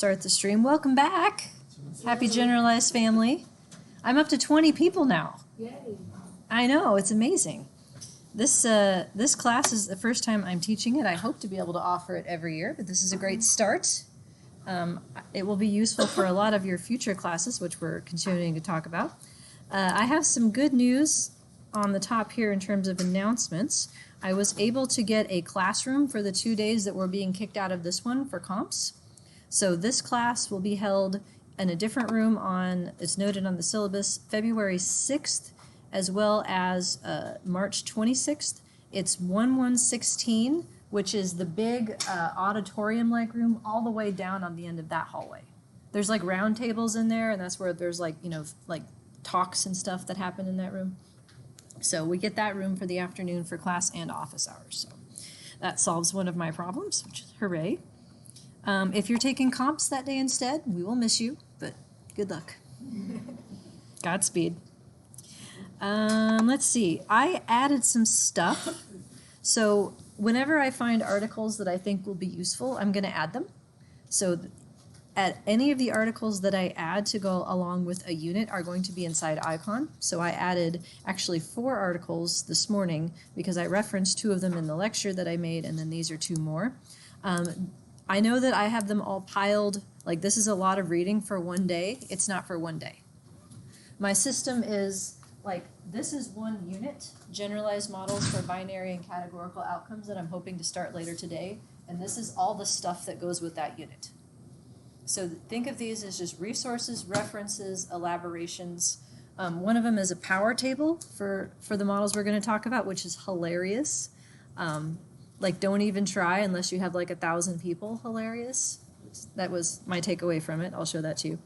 start the stream. Welcome back. Happy Generalized family. I'm up to 20 people now. Yay. I know, it's amazing. This class is the first time I'm teaching it. I hope to be able to offer it every year, but this is a great start. It will be useful for a lot of your future classes, which we're continuing to talk about. I have some good news on the top here in terms of announcements. I was able to get a classroom for the 2 days that we're being kicked out of this one for comps. So this class will be held in a different room on, it's noted on the syllabus, February 6th, as well as March 26th. It's 1116, which is the big auditorium-like room all the way down on the end of that hallway. There's like round tables in there, and that's where there's like, you know, like talks and stuff that happen in that room. So we get that room for the afternoon for class and office hours. So that solves one of my problems, which is hooray. If you're taking comps that day instead, we will miss you, but good luck. Godspeed. Let's see. I added some stuff. So whenever I find articles that I think will be useful, I'm going to add them. So at any of the articles that I add to go along with a unit are going to be inside Icon. So I added actually 4 articles this morning because I referenced 2 of them in the lecture that I made, and then these are 2 more. I know that I have them all piled, like this is a lot of reading for one day. It's not for one day. My system is like, this is one unit, generalized models for binary and categorical outcomes that I'm hoping to start later today. And this is all the stuff that goes with that unit. So think of these as just resources, references, elaborations. One of them is a power table for the models we're going to talk about, which is hilarious. Like, don't even try unless you have like 1,000 people. Hilarious. That was my takeaway from it. I'll show that to you.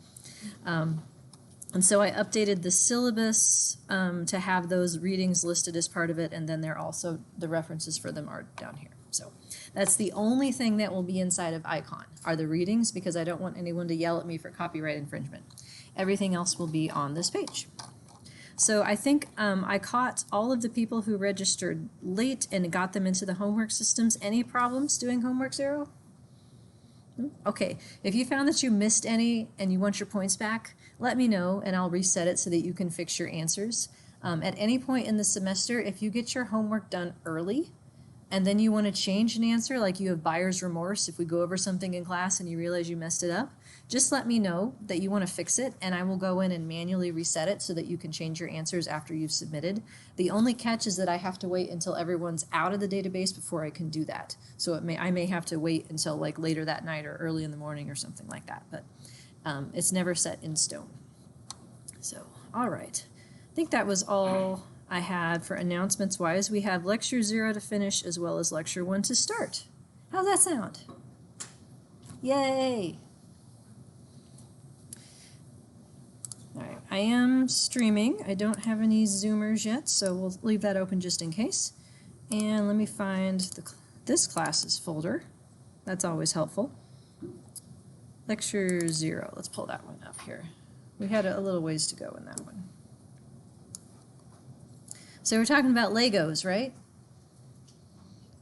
And so I updated the syllabus to have those readings listed as part of it, and then they're also, the references for them are down here. So that's the only thing that will be inside of Icon, are the readings, because I don't want anyone to yell at me for copyright infringement. Everything else will be on this page. So I think I caught all of the people who registered late and got them into the homework systems. Any problems doing homework, Zero? Okay, if you found that you missed any and you want your points back, let me know and I'll reset it so that you can fix your answers. At any point in the semester, if you get your homework done early and then you want to change an answer, like you have buyer's remorse, if we go over something in class and you realize you messed it up, just let me know that you want to fix it and I will go in and manually reset it so that you can change your answers after you've submitted. The only catch is that I have to wait until everyone's out of the database before I can do that. So I may have to wait until like later that night or early in the morning or something like that, but it's never set in stone. So, all right. I think that was all I had for announcements wise. We have lecture 0 to finish as well as lecture 1 to start. How's that sound? Yay! All right, I am streaming. I don't have any Zoomers yet, so we'll leave that open just in case. And let me find this class's folder. That's always helpful. Lecture 0. Let's pull that one up here. We had a little ways to go in that one. So we're talking about Legos, right?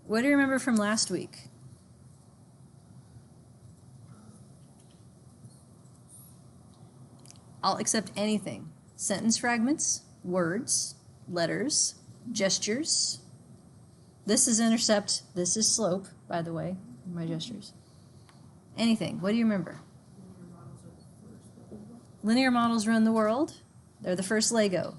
What do you remember from last week? I'll accept anything. Sentence fragments, words, letters, gestures. This is intercept, this is slope, by the way, my gestures. Anything. What do you remember? Linear models run the world. They're the first Lego.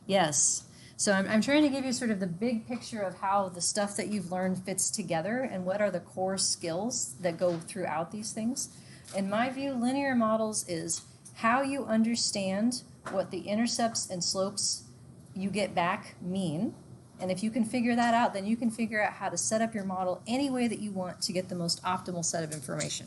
Yes. So I'm trying to give you sort of the big picture of how the stuff that you've learned fits together and what are the core skills that go throughout these things. In my view, linear models is how you understand what the intercepts and slopes you get back mean. And if you can figure that out, then you can figure out how to set up your model any way that you want to get the most optimal set of information.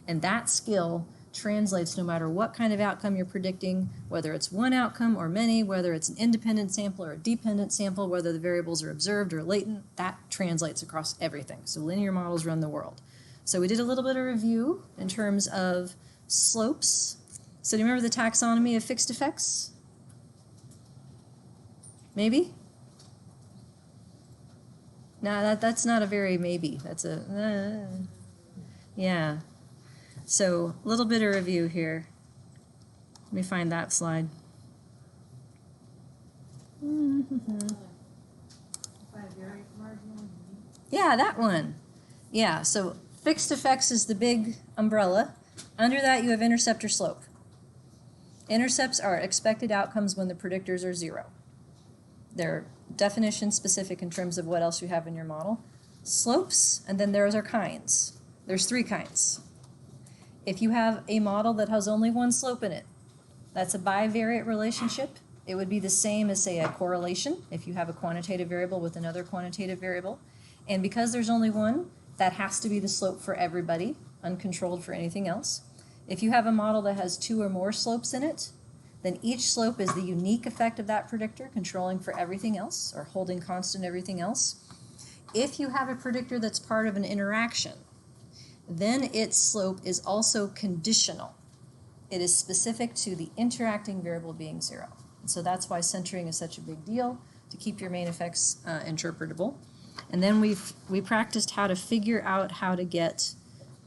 And that skill translates no matter what kind of outcome you're predicting, whether it's one outcome or many, whether it's an independent sample or a dependent sample, whether the variables are observed or latent, that translates across everything. So linear models run the world. So we did a little bit of review in terms of slopes. So do you remember the taxonomy of fixed effects? Maybe? No, that's not a very maybe. That's a, yeah. So a little bit of review here. Let me find that slide. Yeah, that one. Yeah, so fixed effects is the big umbrella. Under that, you have intercept or slope. Intercepts are expected outcomes when the predictors are 0. They're definition specific in terms of what else you have in your model. Slopes, and then there's our kinds. There's 3 kinds. If you have a model that has only one slope in it, that's a bivariate relationship. It would be the same as, say, a correlation if you have a quantitative variable with another quantitative variable. And because there's only one, that has to be the slope for everybody, uncontrolled for anything else. If you have a model that has 2 or more slopes in it, then each slope is the unique effect of that predictor, controlling for everything else or holding constant everything else. If you have a predictor that's part of an interaction, then its slope is also conditional. It is specific to the interacting variable being 0. And so that's why centering is such a big deal, to keep your main effects interpretable. And then we practiced how to figure out how to get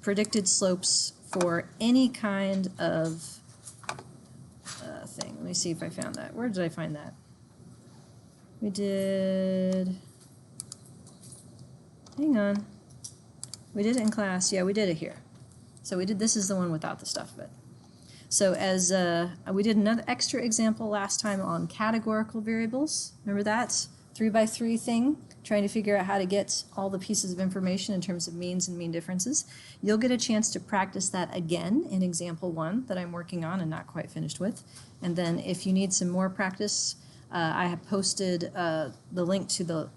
predicted slopes for any kind of thing. Let me see if I found that. Where did I find that? We did, hang on. We did it in class. Yeah, we did it here. So we did, this is the one without the stuff, but. So as we did another extra example last time on categorical variables. Remember that 3x3 thing, trying to figure out how to get all the pieces of information in terms of means and mean differences. You'll get a chance to practice that again in example 1 that I'm working on and not quite finished with. And then if you need some more practice, I have posted the link to the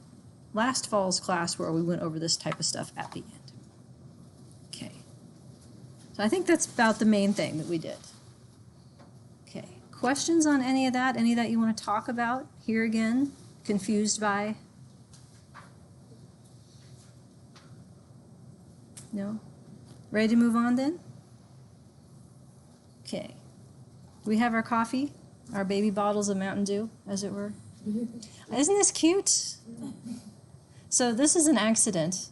last fall's class where we went over this type of stuff at the end. Okay. So I think that's about the main thing that we did. Okay. Questions on any of that? Any that you want to talk about here again? Confused by? No? Ready to move on then? Okay. We have our coffee, our baby bottles of Mountain Dew, as it were. Isn't this cute? So this is an accident.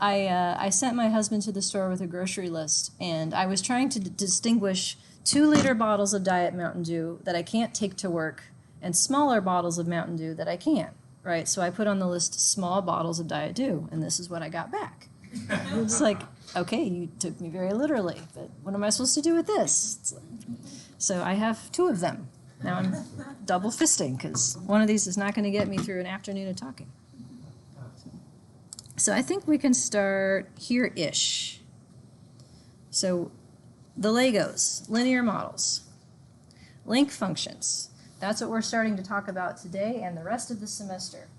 I sent my husband to the store with a grocery list, and I was trying to distinguish 2-liter bottles of Diet Mountain Dew that I can't take to work and smaller bottles of Mountain Dew that I can, right? So I put on the list small bottles of Diet Dew, and this is what I got back. It's like, okay, you took me very literally, but what am I supposed to do with this? So I have 2 of them. Now I'm double fisting because one of these is not going to get me through an afternoon of talking. So I think we can start here-ish. So the Legos, linear models, link functions. That's what we're starting to talk about today and the rest of the semester.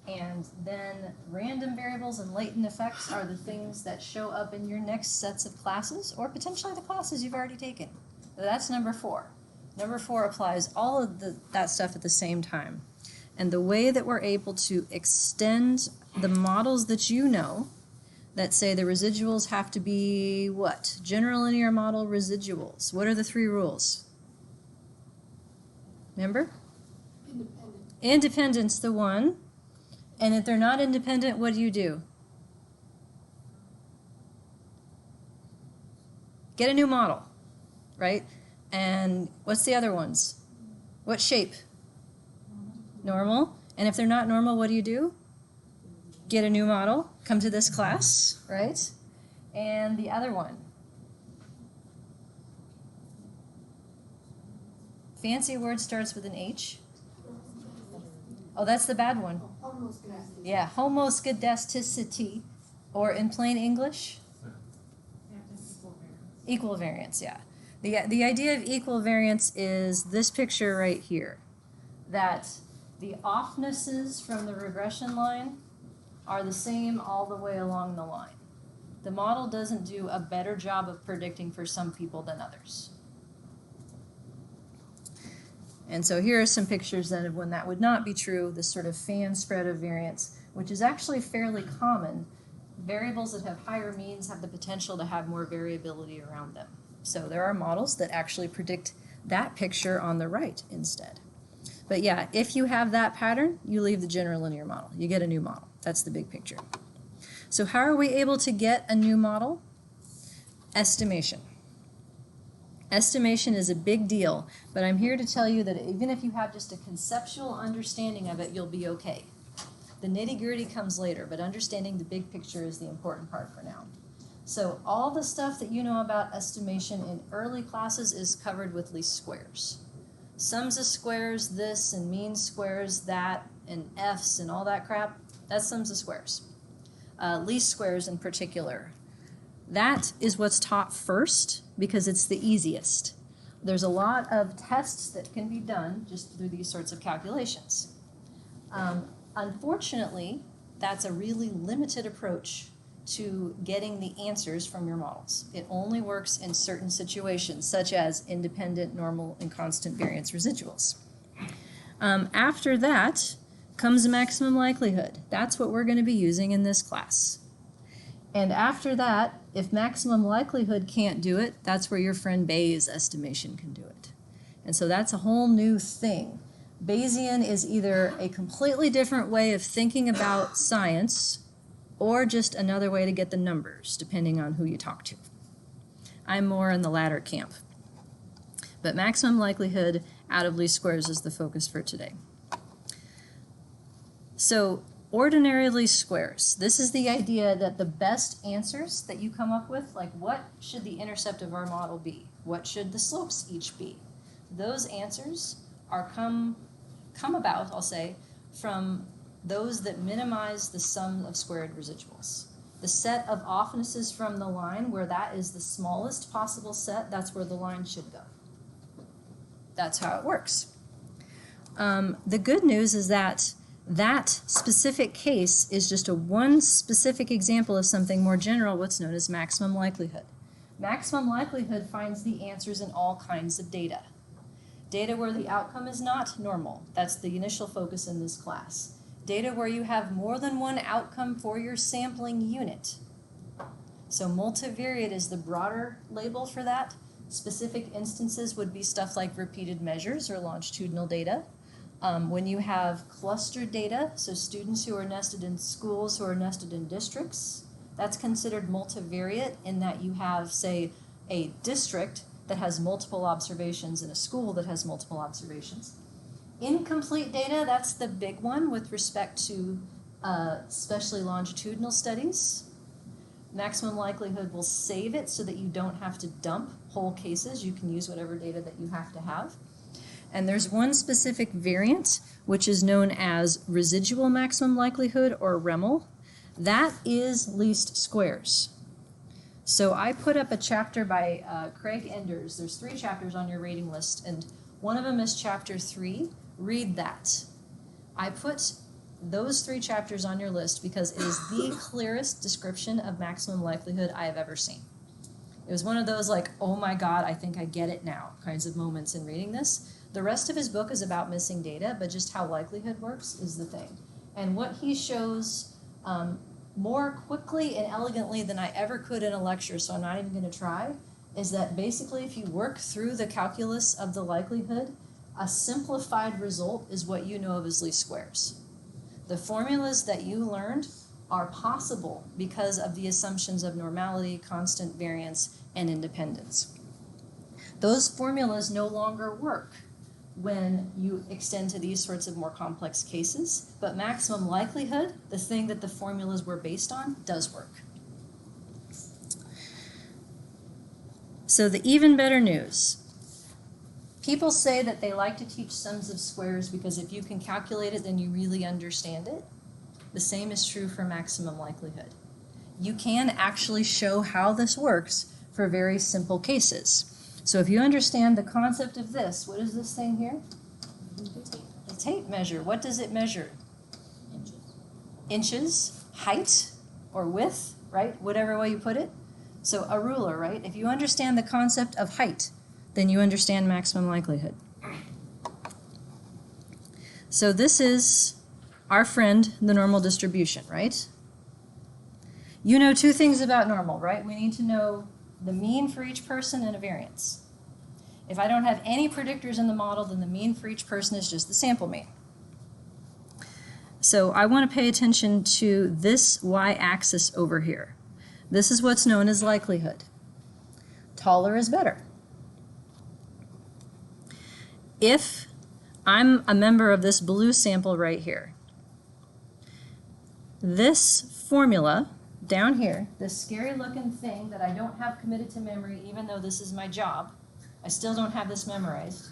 And then random variables and latent effects are the things that show up in your next sets of classes or potentially the classes you've already taken. So that's number 4. Number 4 applies all of that stuff at the same time. And the way that we're able to extend the models that you know, that say the residuals have to be what? General linear model residuals. What are the 3 rules? Remember? Independence, the one. And if they're not independent, what do? Get a new model, right? And what's the other ones? What shape? Normal. And if they're not normal, what do? Get a new model, come to this class, right? And the other one. Fancy word starts with an H. Oh, that's the bad one. Yeah, homoscedasticity, or in plain English? Equal variance, yeah. The idea of equal variance is this picture right here, that the offnesses from the regression line are the same all the way along the line. The model doesn't do a better job of predicting for some people than others. And so here are some pictures then of when that would not be true, this sort of fan spread of variance, which is actually fairly common. Variables that have higher means have the potential to have more variability around them. So there are models that actually predict that picture on the right instead. But yeah, if you have that pattern, you leave the general linear model. You get a new model. That's the big picture. So how are we able to get a new model? Estimation. Estimation is a big deal, but I'm here to tell you that even if you have just a conceptual understanding of it, you'll be okay. The nitty-gritty comes later, but understanding the big picture is the important part for now. So all the stuff that you know about estimation in early classes is covered with least squares. Sums of squares, this, and mean squares, that, and F's, and all that crap, that's sums of squares. Least squares in particular. That is what's taught first because it's the easiest. There's a lot of tests that can be done just through these sorts of calculations. Unfortunately, that's a really limited approach to getting the answers from your models. It only works in certain situations, such as independent, normal, and constant variance residuals. After that comes maximum likelihood. That's what we're going to be using in this class. And after that, if maximum likelihood can't do it, that's where your friend Bayes' estimation can do it. And so that's a whole new thing. Bayesian is either a completely different way of thinking about science or just another way to get the numbers, depending on who you talk to. I'm more in the latter camp. But maximum likelihood out of least squares is the focus for today. So ordinary least squares. This is the idea that the best answers that you come up with, like what should the intercept of our model be? What should the slopes each be? Those answers are come about, I'll say, from those that minimize the sum of squared residuals. The set of offnesses from the line where that is the smallest possible set, that's where the line should go. That's how it works. The good news is that that specific case is just one specific example of something more general, what's known as maximum likelihood. Maximum likelihood finds the answers in all kinds of data. Data where the outcome is not normal. That's the initial focus in this class. Data where you have more than one outcome for your sampling unit. So multivariate is the broader label for that. Specific instances would be stuff like repeated measures or longitudinal data. When you have clustered data, so students who are nested in schools who are nested in districts, that's considered multivariate in that you have, say, a district that has multiple observations and a school that has multiple observations. Incomplete data, that's the big one with respect to especially longitudinal studies. Maximum likelihood will save it so that you don't have to dump whole cases. You can use whatever data that you have to have. And there's one specific variant, which is known as residual maximum likelihood, or REML. That is least squares. So I put up a chapter by Craig Enders. There's 3 chapters on your reading list, and one of them is chapter 3. Read that. I put those 3 chapters on your list because it is the clearest description of maximum likelihood I have ever seen. It was one of those like, oh my God, I think I get it now kinds of moments in reading this. The rest of his book is about missing data, but just how likelihood works is the thing. And what he shows more quickly and elegantly than I ever could in a lecture, so I'm not even going to try, is that basically if you work through the calculus of the likelihood, a simplified result is what you know of as least squares. The formulas that you learned are possible because of the assumptions of normality, constant variance, and independence. Those formulas no longer work when you extend to these sorts of more complex cases, but maximum likelihood, the thing that the formulas were based on, does work. So the even better news. People say that they like to teach sums of squares because if you can calculate it, then you really understand it. The same is true for maximum likelihood. You can actually show how this works for very simple cases. So if you understand the concept of this, what is this thing here? A tape measure. What does it measure? Inches. Inches, height, or width, right? Whatever way you put it. So a ruler, right? If you understand the concept of height, then you understand maximum likelihood. So this is our friend, the normal distribution, right? You know 2 things about normal, right? We need to know the mean for each person and a variance. If I don't have any predictors in the model, then the mean for each person is just the sample mean. So I want to pay attention to this y-axis over here. This is what's known as likelihood. taller is better. If I'm a member of this blue sample right here, this formula down here, this scary looking thing that I don't have committed to memory even though this is my job, I still don't have this memorized.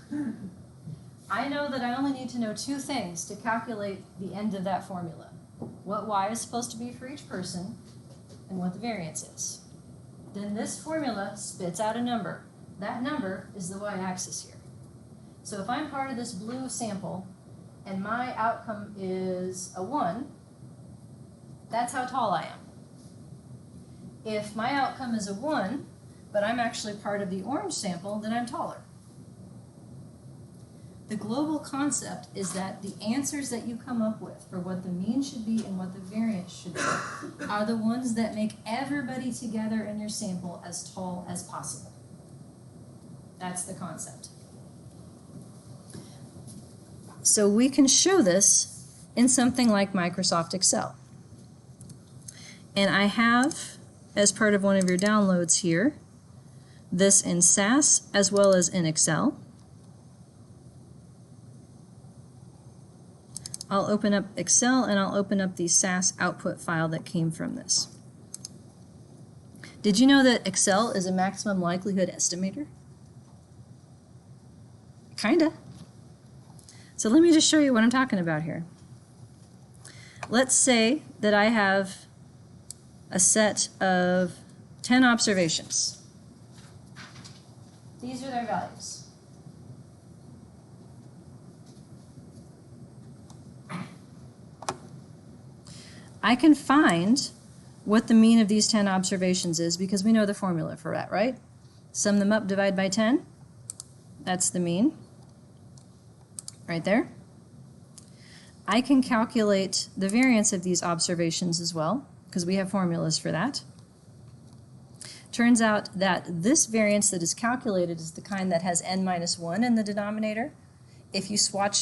I know that I only need to know two things to calculate the end of that formula. What y is supposed to be for each person and what the variance is. Then this formula spits out a number. That number is the y-axis here. So if I'm part of this blue sample and my outcome is a 1, that's how tall I am. If my outcome is a 1, but I'm actually part of the orange sample, then I'm taller. The global concept is that the answers that you come up with for what the mean should be and what the variance should be are the ones that make everybody together in your sample as tall as possible. That's the concept. So we can show this in something like Microsoft Excel. And I have, as part of one of your downloads here, this in SAS as well as in Excel. I'll open up Excel and I'll open up the SAS output file that came from this. Did you know that Excel is a maximum likelihood estimator? Kinda. So let me just show you what I'm talking about here. Let's say that I have a set of 10 observations. These are their values. I can find what the mean of these 10 observations is because we know the formula for that, right? Sum them up, divide by 10. That's the mean, right there. I can calculate the variance of these observations as well because we have formulas for that. Turns out that this variance that is calculated is the kind that has n minus 1 in the denominator. If you swap,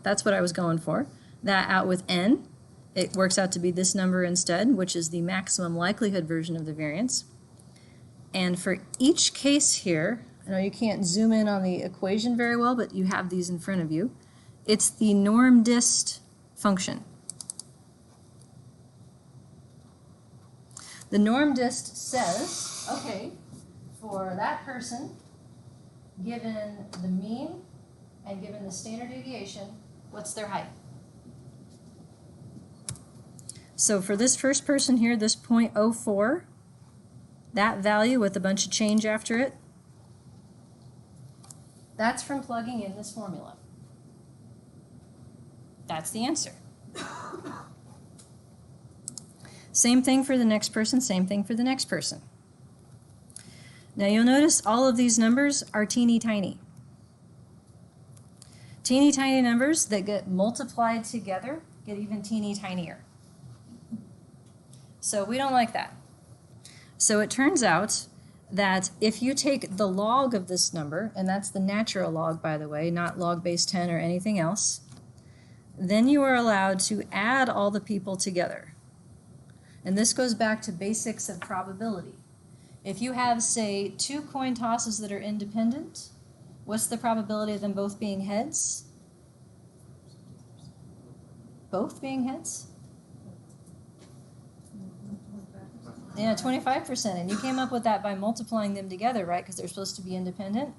that's what I was going for, that out with n, it works out to be this number instead, which is the maximum likelihood version of the variance. And for each case here, I know you can't zoom in on the equation very well, but you have these in front of you. It's the norm dist function. The norm dist says, okay, for that person, given the mean and given the standard deviation, what's their height? So for this first person here, this 0.04, that value with a bunch of change after it, that's from plugging in this formula. That's the answer. Same thing for the next person, same thing for the next person. Now you'll notice all of these numbers are teeny tiny. Teeny tiny numbers that get multiplied together get even teeny tinier. So we don't like that. So it turns out that if you take the log of this number, and that's the natural log, by the way, not log base 10 or anything else, then you are allowed to add all the people together. And this goes back to basics of probability. If you have, say, 2 coin tosses that are independent, what's the probability of them both being heads? Both being heads? Yeah, 25%. And you came up with that by multiplying them together, right? Because they're supposed to be independent.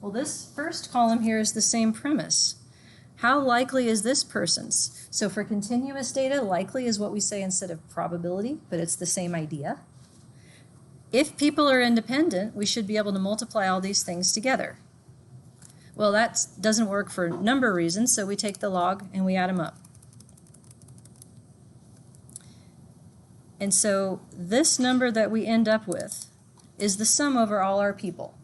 Well, this first column here is the same premise. How likely is this person's? So for continuous data, likely is what we say instead of probability, but it's the same idea. If people are independent, we should be able to multiply all these things together. Well, that doesn't work for number reasons, so we take the log and we add them up. And so this number that we end up with is the sum over all our people,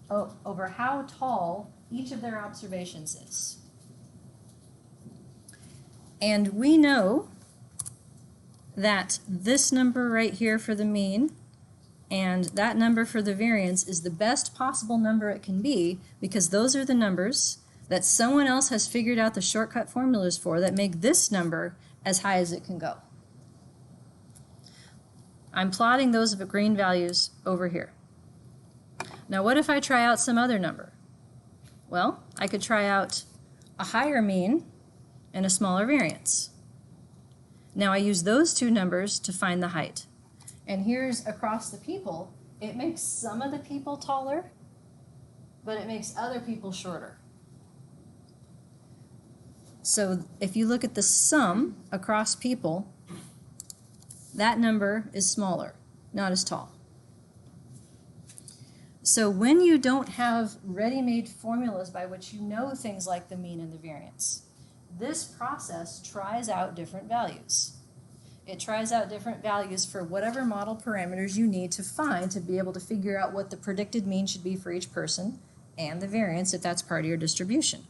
over how tall each of their observations is. And we know that this number right here for the mean and that number for the variance is the best possible number it can be because those are the numbers that someone else has figured out the shortcut formulas for that make this number as high as it can go. I'm plotting those green values over here. Now what if I try out some other number? Well, I could try out a higher mean and a smaller variance. Now I use those two numbers to find the height. And here's across the people, it makes some of the people taller, but it makes other people shorter. So if you look at the sum across people, that number is smaller, not as tall. So when you don't have ready-made formulas by which you know things like the mean and the variance, this process tries out different values. It tries out different values for whatever model parameters you need to find to be able to figure out what the predicted mean should be for each person and the variance if that's part of your distribution.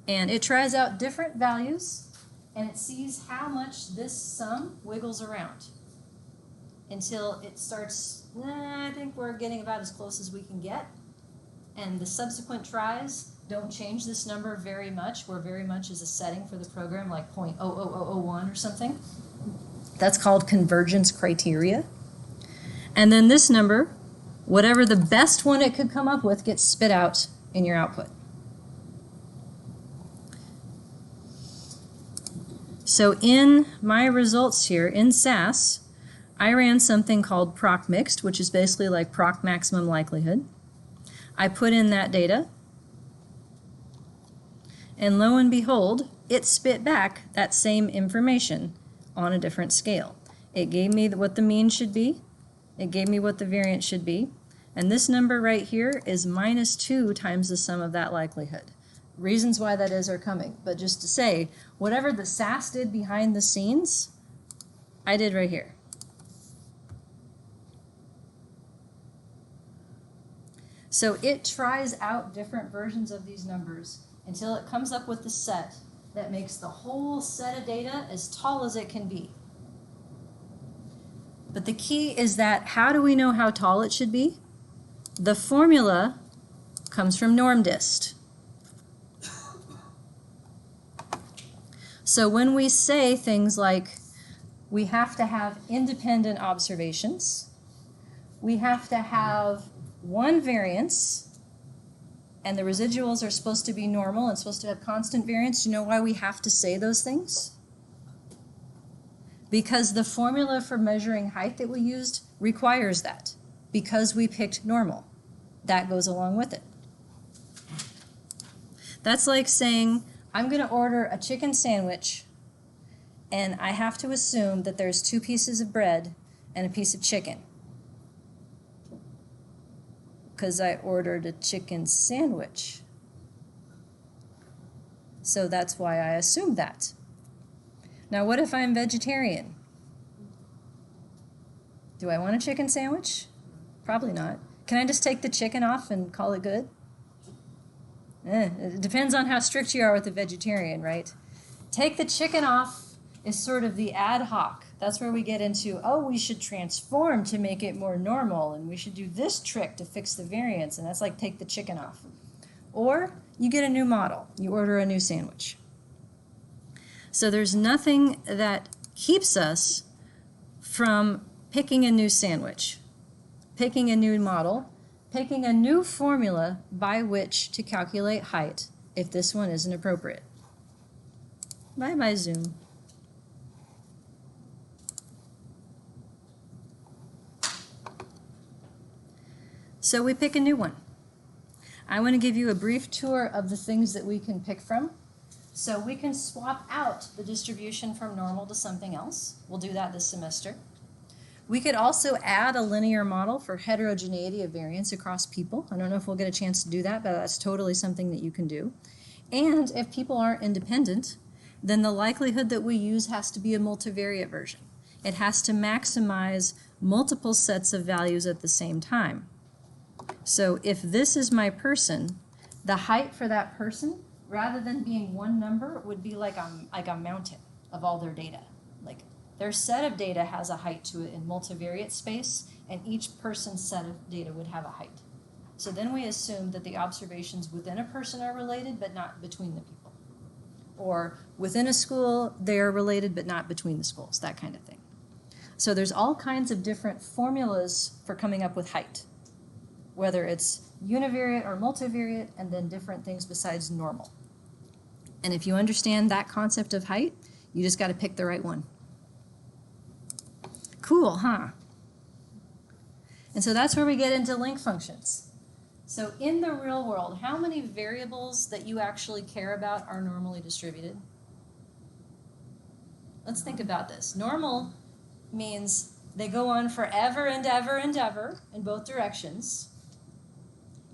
And it tries out different values and it sees how much this sum wiggles around until it starts, I think we're getting about as close as we can get. And the subsequent tries don't change this number very much, where very much is a setting for the program, like 0.00001 or something. That's called convergence criteria. And then this number, whatever the best one it could come up with, gets spit out in your output. So in my results here, in SAS, I ran something called proc mixed, which is basically like proc maximum likelihood. I put in that data, and lo and behold, it spit back that same information on a different scale. It gave me what the mean should be, it gave me what the variance should be, and this number right here is -2 times the sum of that likelihood. Reasons why that is are coming, but just to say, whatever the SAS did behind the scenes, I did right here. So it tries out different versions of these numbers until it comes up with the set that makes the whole set of data as tall as it can be. But the key is that how do we know how tall it should be? The formula comes from norm dist. So when we say things like we have to have independent observations, we have to have one variance, and the residuals are supposed to be normal and supposed to have constant variance. Do you know why we have to say those things? Because the formula for measuring height that we used requires that, because we picked normal. That goes along with it. That's like saying, I'm going to order a chicken sandwich, and I have to assume that there's 2 pieces of bread and a piece of chicken, because I ordered a chicken sandwich. So that's why I assumed that. Now what if I'm vegetarian? Do I want a chicken sandwich? Probably not. Can I just take the chicken off and call it good? It depends on how strict you are with the vegetarian, right? Take the chicken off is sort of the ad hoc. That's where we get into, oh, we should transform to make it more normal, and we should do this trick to fix the variance, and that's like take the chicken off. Or you get a new model. You order a new sandwich. So there's nothing that keeps us from picking a new sandwich, picking a new model, picking a new formula by which to calculate height if this one isn't appropriate. Bye-bye, Zoom. So we pick a new one. I want to give you a brief tour of the things that we can pick from. So we can swap out the distribution from normal to something else. We'll do that this semester. We could also add a linear model for heterogeneity of variance across people. I don't know if we'll get a chance to do that, but that's totally something that you can do. And if people aren't independent, then the likelihood that we use has to be a multivariate version. It has to maximize multiple sets of values at the same time. So if this is my person, the height for that person, rather than being one number, would be like a mountain of all their data. Like their set of data has a height to it in multivariate space, and each person's set of data would have a height. So then we assume that the observations within a person are related, but not between the people. Or within a school, they are related, but not between the schools, that kind of thing. So there's all kinds of different formulas for coming up with height, whether it's univariate or multivariate, and then different things besides normal. And if you understand that concept of height, you just got to pick the right one. Cool, huh? And so that's where we get into link functions. So in the real world, how many variables that you actually care about are normally distributed? Let's think about this. Normal means they go on forever and ever and ever in both directions,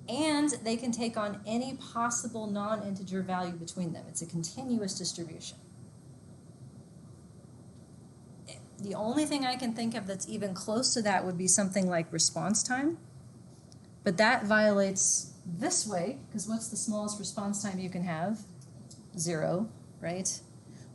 and they can take on any possible non-integer value between them. It's a continuous distribution. The only thing I can think of that's even close to that would be something like response time, but that violates this way, because what's the smallest response time you can have? 0, right?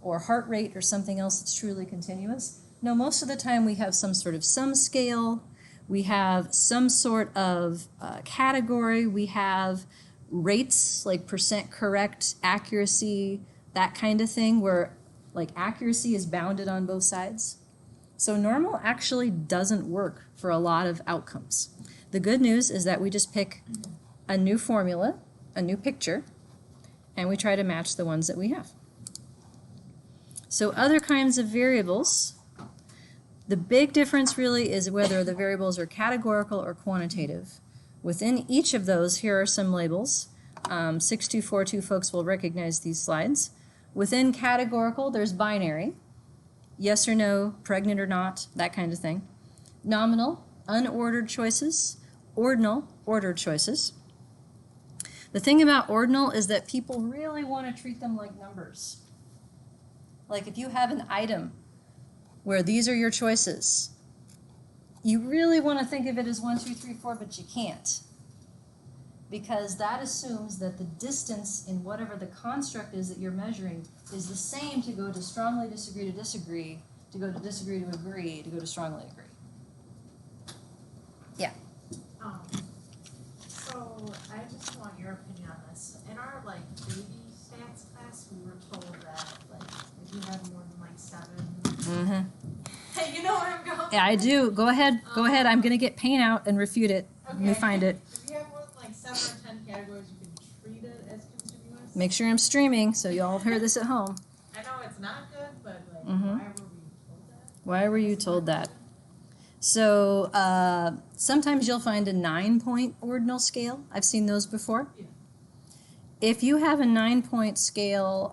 Or heart rate or something else that's truly continuous. No, most of the time we have some sort of sum scale, we have some sort of category, we have rates like percent correct, accuracy, that kind of thing, where like accuracy is bounded on both sides. So normal actually doesn't work for a lot of outcomes. The good news is that we just pick a new formula, a new picture, and we try to match the ones that we have. So other kinds of variables, the big difference really is whether the variables are categorical or quantitative. Within each of those, here are some labels. 6242 folks will recognize these slides. Within categorical, there's binary, yes or no, pregnant or not, that kind of thing. Nominal, unordered choices. Ordinal, ordered choices. The thing about ordinal is that people really want to treat them like numbers. Like if you have an item where these are your choices, you really want to think of it as 1, 2, 3, 4, but you can't. Because that assumes that the distance in whatever the construct is that you're measuring is the same to go to strongly disagree to disagree, to go to disagree to agree, to go to strongly agree. Yeah. So I just want your opinion on this. In our baby stats class, we were told that if you have more than 7. Hey, you know where I'm going? Yeah, I do. Go ahead. Go ahead. I'm gonna get paint out and refute it. Okay. Let me find it. If you have more than 7 or 10 categories, you can treat it as continuous. Make sure I'm streaming so you all hear this at home. I know it's not good, but why were we told that? Why were you told that? So sometimes you'll find a 9-point ordinal scale. I've seen those before. Yeah. If you have a 9-point scale,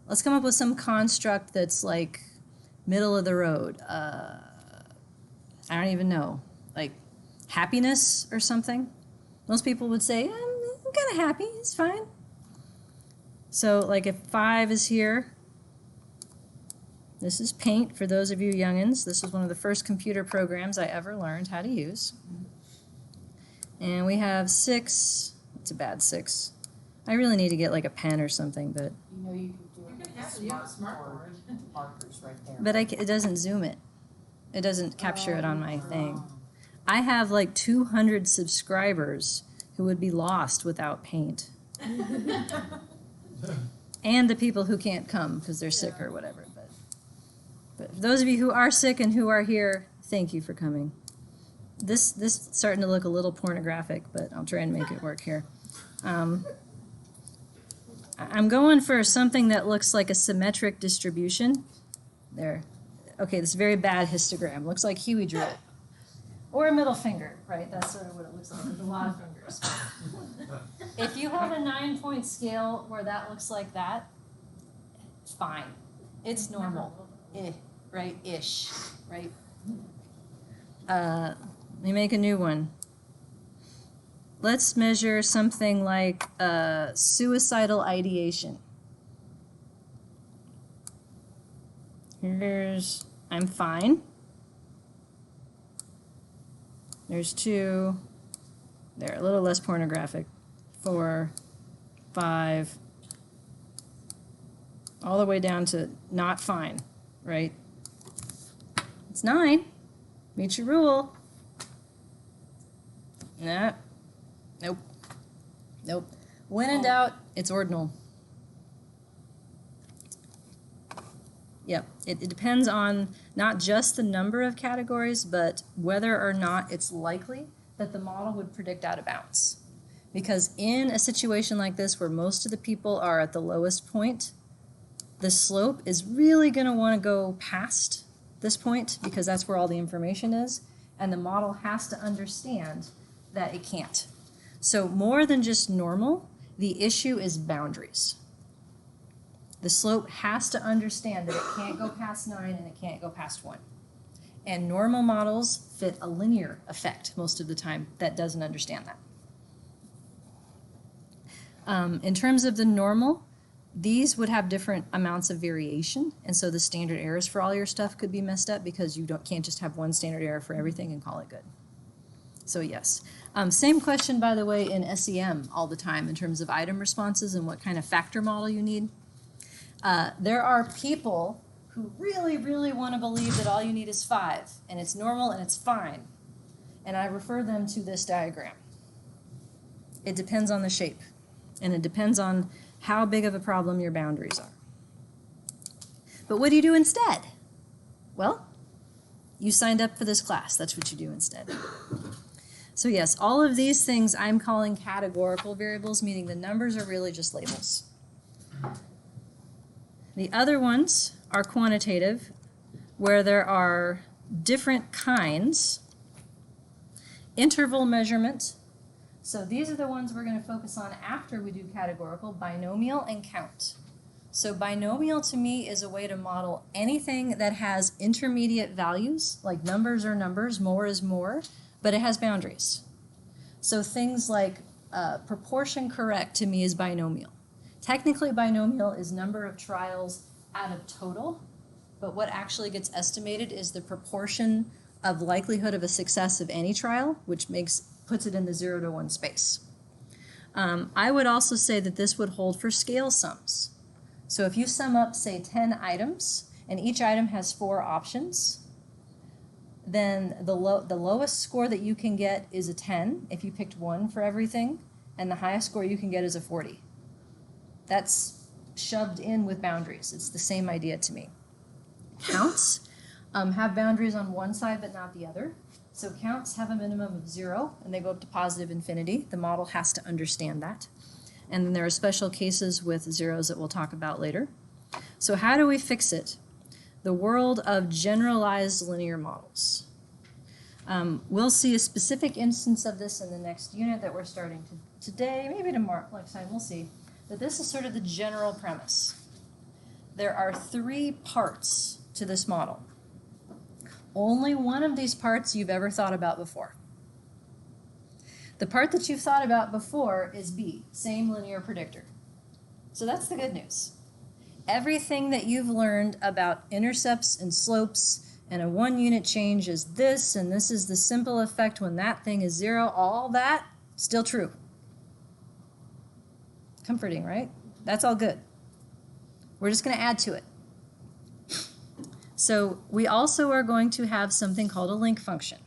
let's come up with some construct that's like middle of the road. I don't even know, like happiness or something. Most people would say, I'm kind of happy, it's fine. So like if 5 is here, this is Paint for those of you youngins. This was one of the first computer programs I ever learned how to use. And we have 6, it's a bad 6. I really need to get like a pen or something, but. You know you can do it with a smart board markers right there. But it doesn't zoom it. It doesn't capture it on my thing. I have like 200 subscribers who would be lost without Paint. And the people who can't come because they're sick or whatever. But for those of you who are sick and who are here, thank you for coming. This is starting to look a little pornographic, but I'll try and make it work here. I'm going for something that looks like a symmetric distribution. There. Okay, this very bad histogram. Looks like Huey drew it. Or a middle finger, right? That's sort of what it looks like with a lot of fingers. If you have a 9-point scale where that looks like that, fine. It's normal. Right? Ish. Right? Let me make a new one. Let's measure something like suicidal ideation. Here's, I'm fine. There's 2. There, a little less pornographic. 4, 5. All the way down to not fine, right? It's 9. Meet your rule. Nah. Nope. Nope. When in doubt, it's ordinal. Yep. It depends on not just the number of categories, but whether or not it's likely that the model would predict out of bounds. Because in a situation like this where most of the people are at the lowest point, the slope is really going to want to go past this point because that's where all the information is, and the model has to understand that it can't. So more than just normal, the issue is boundaries. The slope has to understand that it can't go past 9 and it can't go past 1. And normal models fit a linear effect most of the time that doesn't understand that. In terms of the normal, these would have different amounts of variation, and so the standard errors for all your stuff could be messed up because you can't just have one standard error for everything and call it good. So yes. Same question, by the way, in SEM all the time in terms of item responses and what kind of factor model you need. There are people who really, really want to believe that all you need is 5, and it's normal and it's fine. And I refer them to this diagram. It depends on the shape, and it depends on how big of a problem your boundaries are. But what do you do instead? Well, you signed up for this class. That's what you do instead. So yes, all of these things I'm calling categorical variables, meaning the numbers are really just labels. The other ones are quantitative, where there are different kinds. Interval measurement. So these are the ones we're going to focus on after we do categorical, binomial and count. So binomial to me is a way to model anything that has intermediate values, like numbers are numbers, more is more, but it has boundaries. So things like proportion correct to me is binomial. Technically, binomial is number of trials out of total, but what actually gets estimated is the proportion of likelihood of a success of any trial, which puts it in the 0 to 1 space. I would also say that this would hold for scale sums. So if you sum up, say, 10 items, and each item has 4 options, then the lowest score that you can get is a 10 if you picked 1 for everything, and the highest score you can get is a 40. That's shoved in with boundaries. It's the same idea to me. Counts have boundaries on one side but not the other. So counts have a minimum of 0, and they go up to positive infinity. The model has to understand that. And then there are special cases with zeros that we'll talk about later. So how do we fix it? The world of generalized linear models. We'll see a specific instance of this in the next unit that we're starting today, maybe tomorrow, next time, we'll see. But this is sort of the general premise. There are 3 parts to this model. Only one of these parts you've ever thought about before. The part that you've thought about before is B, same linear predictor. So that's the good news. Everything that you've learned about intercepts and slopes and a 1-unit change is this, and this is the simple effect when that thing is 0, all that, still true. Comforting, right? That's all good. We're just going to add to it. So we also are going to have something called a link function.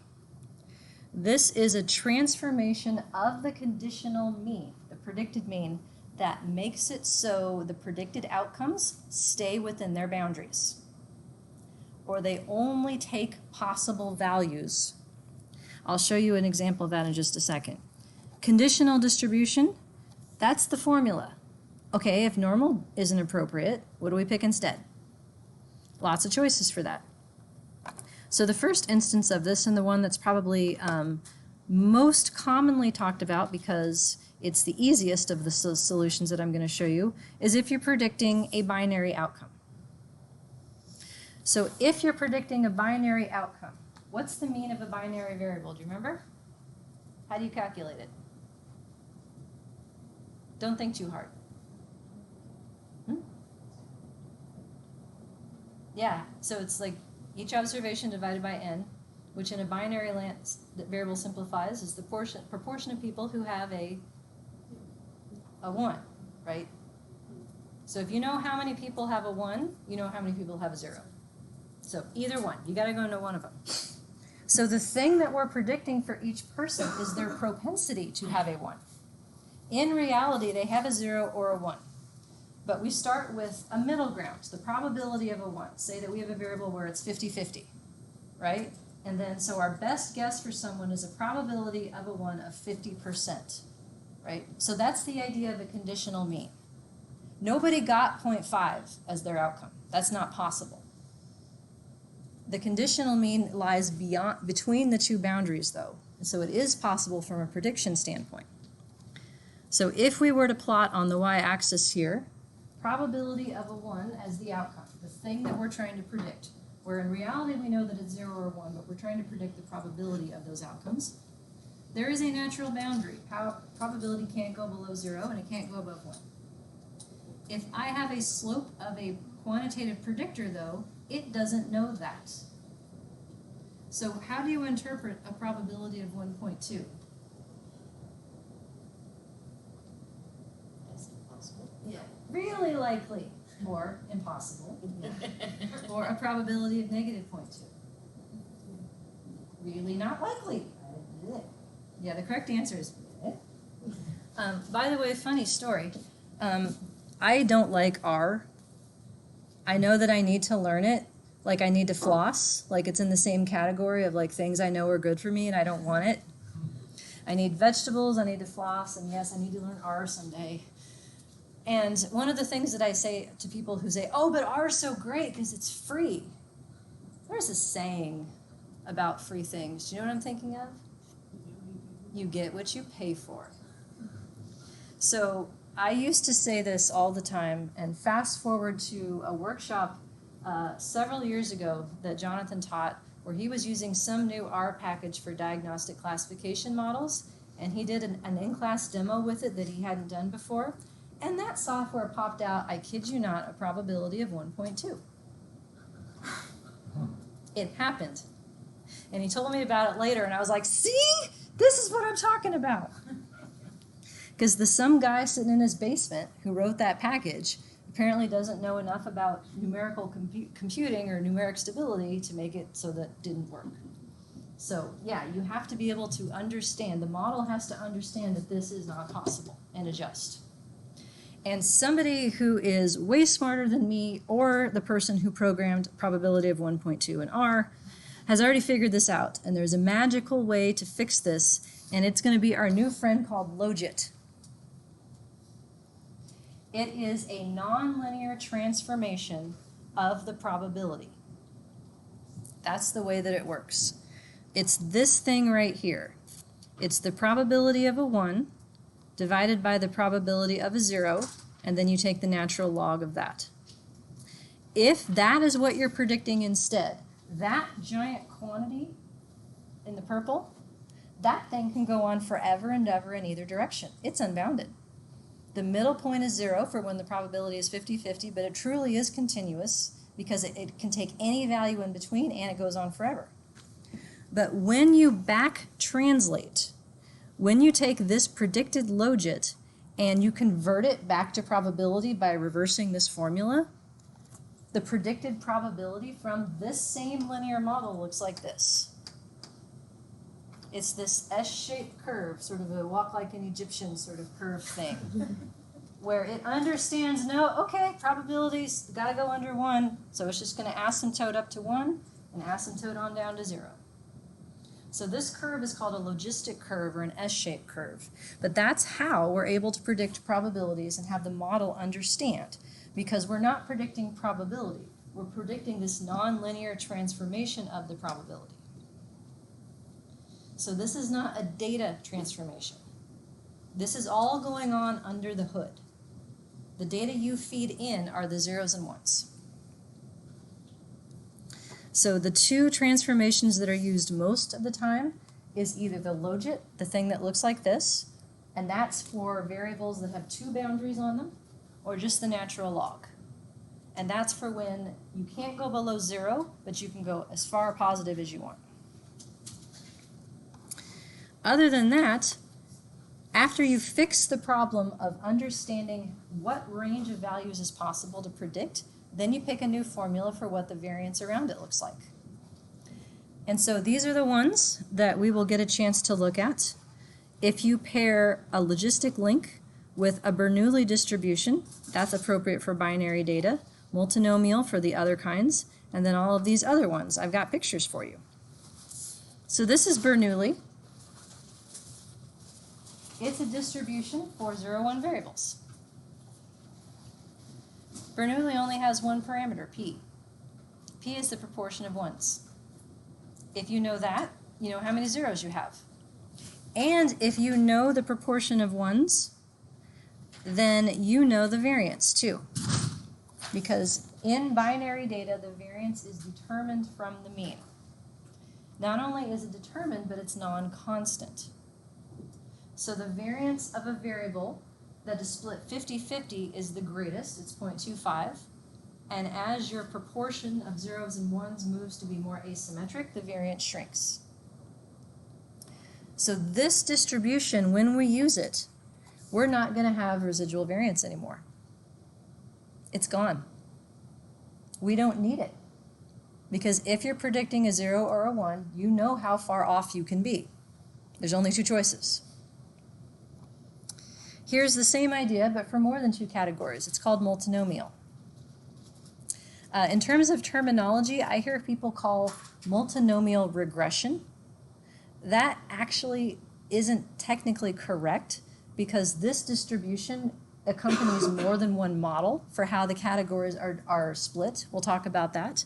This is a transformation of the conditional mean, the predicted mean, that makes it so the predicted outcomes stay within their boundaries, or they only take possible values. I'll show you an example of that in just a second. Conditional distribution, that's the formula. Okay, if normal isn't appropriate, what do we pick instead? Lots of choices for that. So the first instance of this, and the one that's probably most commonly talked about because it's the easiest of the solutions that I'm going to show you, is if you're predicting a binary outcome. So if you're predicting a binary outcome, what's the mean of a binary variable? Do you remember? How do you calculate it? Don't think too hard. Yeah, so it's like each observation divided by n, which in a binary variable simplifies is the proportion of people who have a 1, right? So if you know how many people have a 1, you know how many people have a 0. So either one, you got to go into one of them. So the thing that we're predicting for each person is their propensity to have a 1. In reality, they have a 0 or a 1. But we start with a middle ground, the probability of a 1. Say that we have a variable where it's 50-50, right? And then, so our best guess for someone is a probability of a 1 of 50%, right? So that's the idea of a conditional mean. Nobody got 0.5 as their outcome. That's not possible. The conditional mean lies between the two boundaries, though. And so it is possible from a prediction standpoint. So if we were to plot on the y-axis here, probability of a 1 as the outcome, the thing that we're trying to predict, where in reality we know that it's 0 or 1, but we're trying to predict the probability of those outcomes. There is a natural boundary. Probability can't go below 0 and it can't go above 1. If I have a slope of a quantitative predictor, though, it doesn't know that. So how do you interpret a probability of 1.2? That's impossible. Yeah. Really likely, or impossible, or a probability of negative 0.2. Really not likely. Yeah, the correct answer is by the way, funny story. I don't like R. I know that I need to learn it. Like I need to floss. Like it's in the same category of like things I know are good for me and I don't want it. I need vegetables, I need to floss, and yes, I need to learn R someday. And one of the things that I say to people who say, oh, but R is so great because it's free. There's a saying about free things. Do you know what I'm thinking of? You get what you pay for. So I used to say this all the time, and fast forward to a workshop several years ago that Jonathan taught, where he was using some new R package for diagnostic classification models, and he did an in-class demo with it that he hadn't done before, and that software popped out, I kid you not, a probability of 1.2. It happened. And he told me about it later, and I was like, see? This is what I'm talking about. Because some guy sitting in his basement who wrote that package apparently doesn't know enough about numerical computing or numeric stability to make it so that it didn't work. So yeah, you have to be able to understand, the model has to understand that this is not possible and adjust. And somebody who is way smarter than me or the person who programmed probability of 1.2 in R has already figured this out. And there's a magical way to fix this, and it's going to be our new friend called logit. It is a nonlinear transformation of the probability. That's the way that it works. It's this thing right here. It's the probability of a 1 divided by the probability of a 0, and then you take the natural log of that. If that is what you're predicting instead, that giant quantity in the purple, that thing can go on forever and ever in either direction. It's unbounded. The middle point is 0 for when the probability is 50-50, but it truly is continuous because it can take any value in between and it goes on forever. But when you back translate, when you take this predicted logit and you convert it back to probability by reversing this formula, the predicted probability from this same linear model looks like this. It's this S-shaped curve, sort of a walk like an Egyptian sort of curve thing, where it understands, no, okay, probabilities got to go under 1, so it's just going to asymptote up to 1 and asymptote on down to 0. So this curve is called a logistic curve or an S-shaped curve. But that's how we're able to predict probabilities and have the model understand, because we're not predicting probability. We're predicting this nonlinear transformation of the probability. So this is not a data transformation. This is all going on under the hood. The data you feed in are the zeros and ones. So the two transformations that are used most of the time is either the logit, the thing that looks like this, and that's for variables that have 2 boundaries on them, or just the natural log. And that's for when you can't go below 0, but you can go as far positive as you want. Other than that, after you fix the problem of understanding what range of values is possible to predict, then you pick a new formula for what the variance around it looks like. And so these are the ones that we will get a chance to look at. If you pair a logistic link with a Bernoulli distribution. That's appropriate for binary data, multinomial for the other kinds, and then all of these other ones. I've got pictures for you. So this is Bernoulli. It's a distribution for 0, 1 variables. Bernoulli only has one parameter, p. P is the proportion of ones. If you know that, you know how many zeros you have. And if you know the proportion of ones, then you know the variance too. Because in binary data, the variance is determined from the mean. Not only is it determined, but it's non-constant. So the variance of a variable that is split 50-50 is the greatest, it's 0.25. And as your proportion of zeros and ones moves to be more asymmetric, the variance shrinks. So this distribution, when we use it, we're not going to have residual variance anymore. It's gone. We don't need it. Because if you're predicting a 0 or a 1, you know how far off you can be. There's only two choices. Here's the same idea, but for more than two categories. It's called multinomial. In terms of terminology, I hear people call multinomial regression. That actually isn't technically correct because this distribution accompanies more than one model for how the categories are split. We'll talk about that.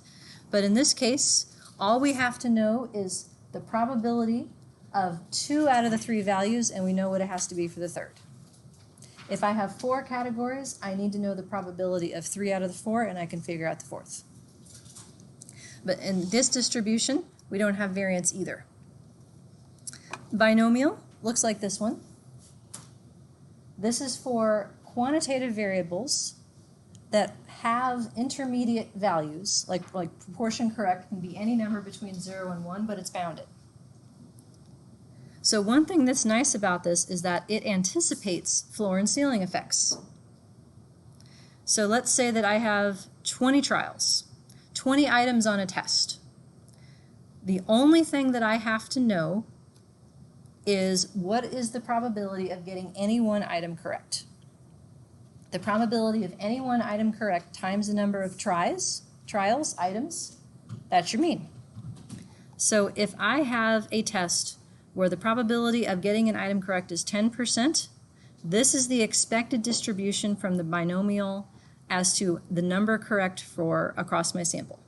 But in this case, all we have to know is the probability of 2 out of the 3 values, and we know what it has to be for the third. If I have 4 categories, I need to know the probability of 3 out of the 4, and I can figure out the fourth. But in this distribution, we don't have variance either. Binomial looks like this one. This is for quantitative variables that have intermediate values, like proportion correct can be any number between 0 and 1, but it's bounded. So one thing that's nice about this is that it anticipates floor and ceiling effects. So let's say that I have 20 trials, 20 items on a test. The only thing that I have to know is what is the probability of getting any one item correct. The probability of any one item correct times the number of trials, items, that's your mean. So if I have a test where the probability of getting an item correct is 10%, this is the expected distribution from the binomial as to the number correct for across my sample.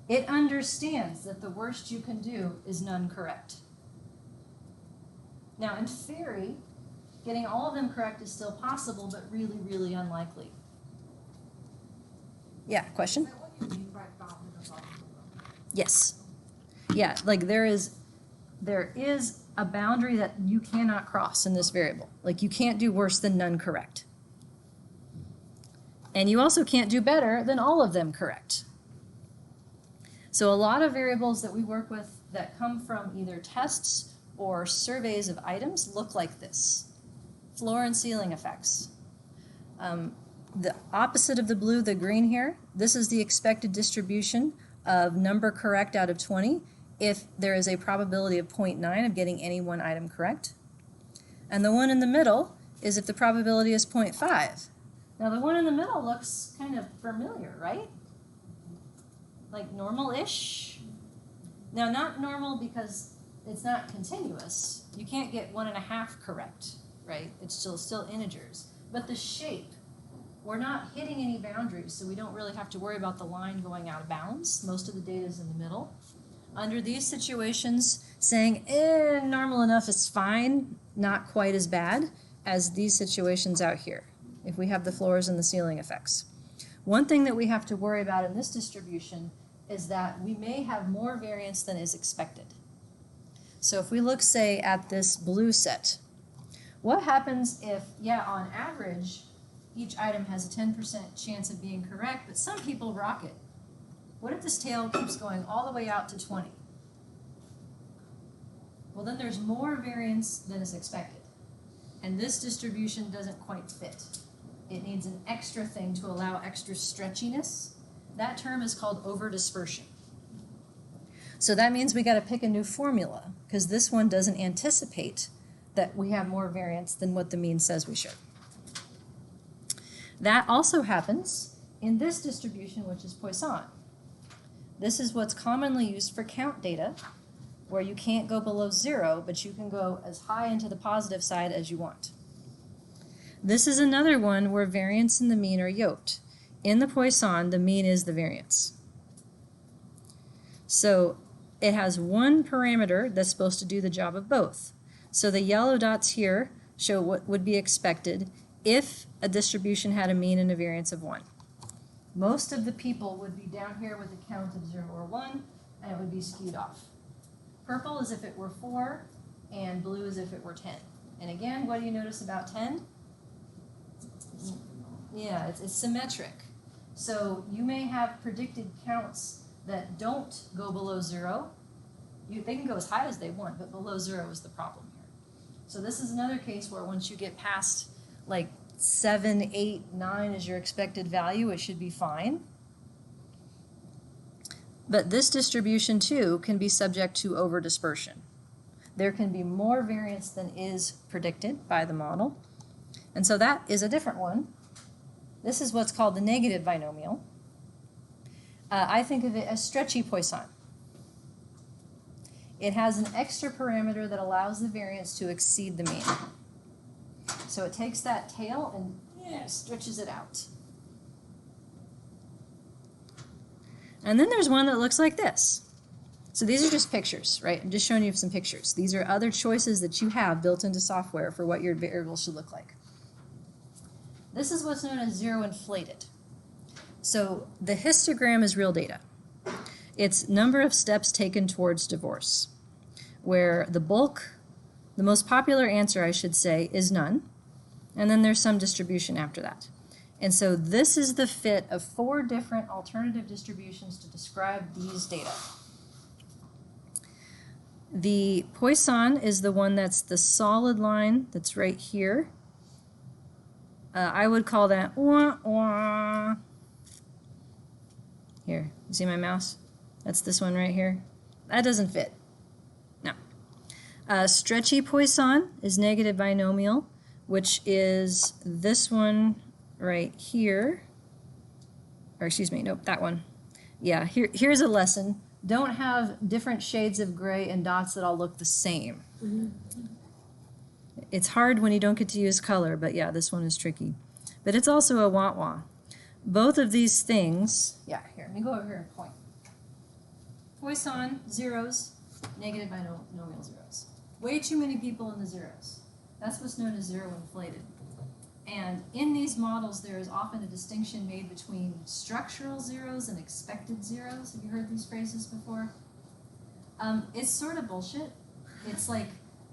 It understands that the worst you can do is none correct. Now, in theory, getting all of them correct is still possible, but really, really unlikely. Yeah, question? Is that what you mean by bounded above? Yes. Yeah, like there is a boundary that you cannot cross in this variable. Like you can't do worse than none correct. And you also can't do better than all of them correct. So a lot of variables that we work with that come from either tests or surveys of items look like this. Floor and ceiling effects. The opposite of the blue, the green here, this is the expected distribution of number correct out of 20 if there is a probability of 0.9 of getting any one item correct. And the one in the middle is if the probability is 0.5. Now the one in the middle looks kind of familiar, right? Like normal-ish. Now not normal because it's not continuous. You can't get 1.5 correct, right? It's still integers. But the shape, we're not hitting any boundaries, so we don't really have to worry about the line going out of bounds. Most of the data is in the middle. Under these situations, saying, normal enough is fine, not quite as bad as these situations out here, if we have the floors and the ceiling effects. One thing that we have to worry about in this distribution is that we may have more variance than is expected. So if we look, say, at this blue set, what happens if, on average, each item has a 10% chance of being correct, but some people rock it? What if this tail keeps going all the way out to 20? Well, then there's more variance than is expected. And this distribution doesn't quite fit. It needs an extra thing to allow extra stretchiness. That term is called overdispersion. So that means we got to pick a new formula because this one doesn't anticipate that we have more variance than what the mean says we should. That also happens in this distribution, which is Poisson. This is what's commonly used for count data, where you can't go below 0, but you can go as high into the positive side as you want. This is another one where variance and the mean are yoked. In the Poisson, the mean is the variance. So it has one parameter that's supposed to do the job of both. So the yellow dots here show what would be expected if a distribution had a mean and a variance of 1. Most of the people would be down here with a count of 0 or 1, and it would be skewed off. Purple is if it were 4, and blue is if it were 10. And again, what do you notice about 10? Yeah, it's symmetric. So you may have predicted counts that don't go below 0. They can go as high as they want, but below 0 is the problem here. So this is another case where once you get past like 7, 8, 9 is your expected value, it should be fine. But this distribution too can be subject to over-dispersion. There can be more variance than is predicted by the model. And so that is a different one. This is what's called the negative binomial. I think of it as stretchy Poisson. It has an extra parameter that allows the variance to exceed the mean. So it takes that tail and stretches it out. And then there's one that looks like this. So these are just pictures, right? I'm just showing you some pictures. These are other choices that you have built into software for what your variable should look like. This is what's known as zero-inflated. So the histogram is real data. It's number of steps taken towards divorce, where the most popular answer, I should say, is none, and then there's some distribution after that. And so this is the fit of 4 different alternative distributions to describe these data. The Poisson is the one that's the solid line that's right here. I would call that wah, wah. Here, you see my mouse? That's this one right here. That doesn't fit. No. Stretchy Poisson is negative binomial, which is this one right here. Or excuse me, nope, that one. Yeah, here's a lesson. Don't have different shades of gray and dots that all look the same. It's hard when you don't get to use color, but yeah, this one is tricky. But it's also a wah-wah. Both of these things, yeah, here, let me go over here and point. Poisson, zeros, negative binomial zeros. Way too many people in the zeros. That's what's known as zero-inflated. And in these models, there is often a distinction made between structural zeros and expected zeros. Have you heard these phrases before? It's sort of bullshit. It's like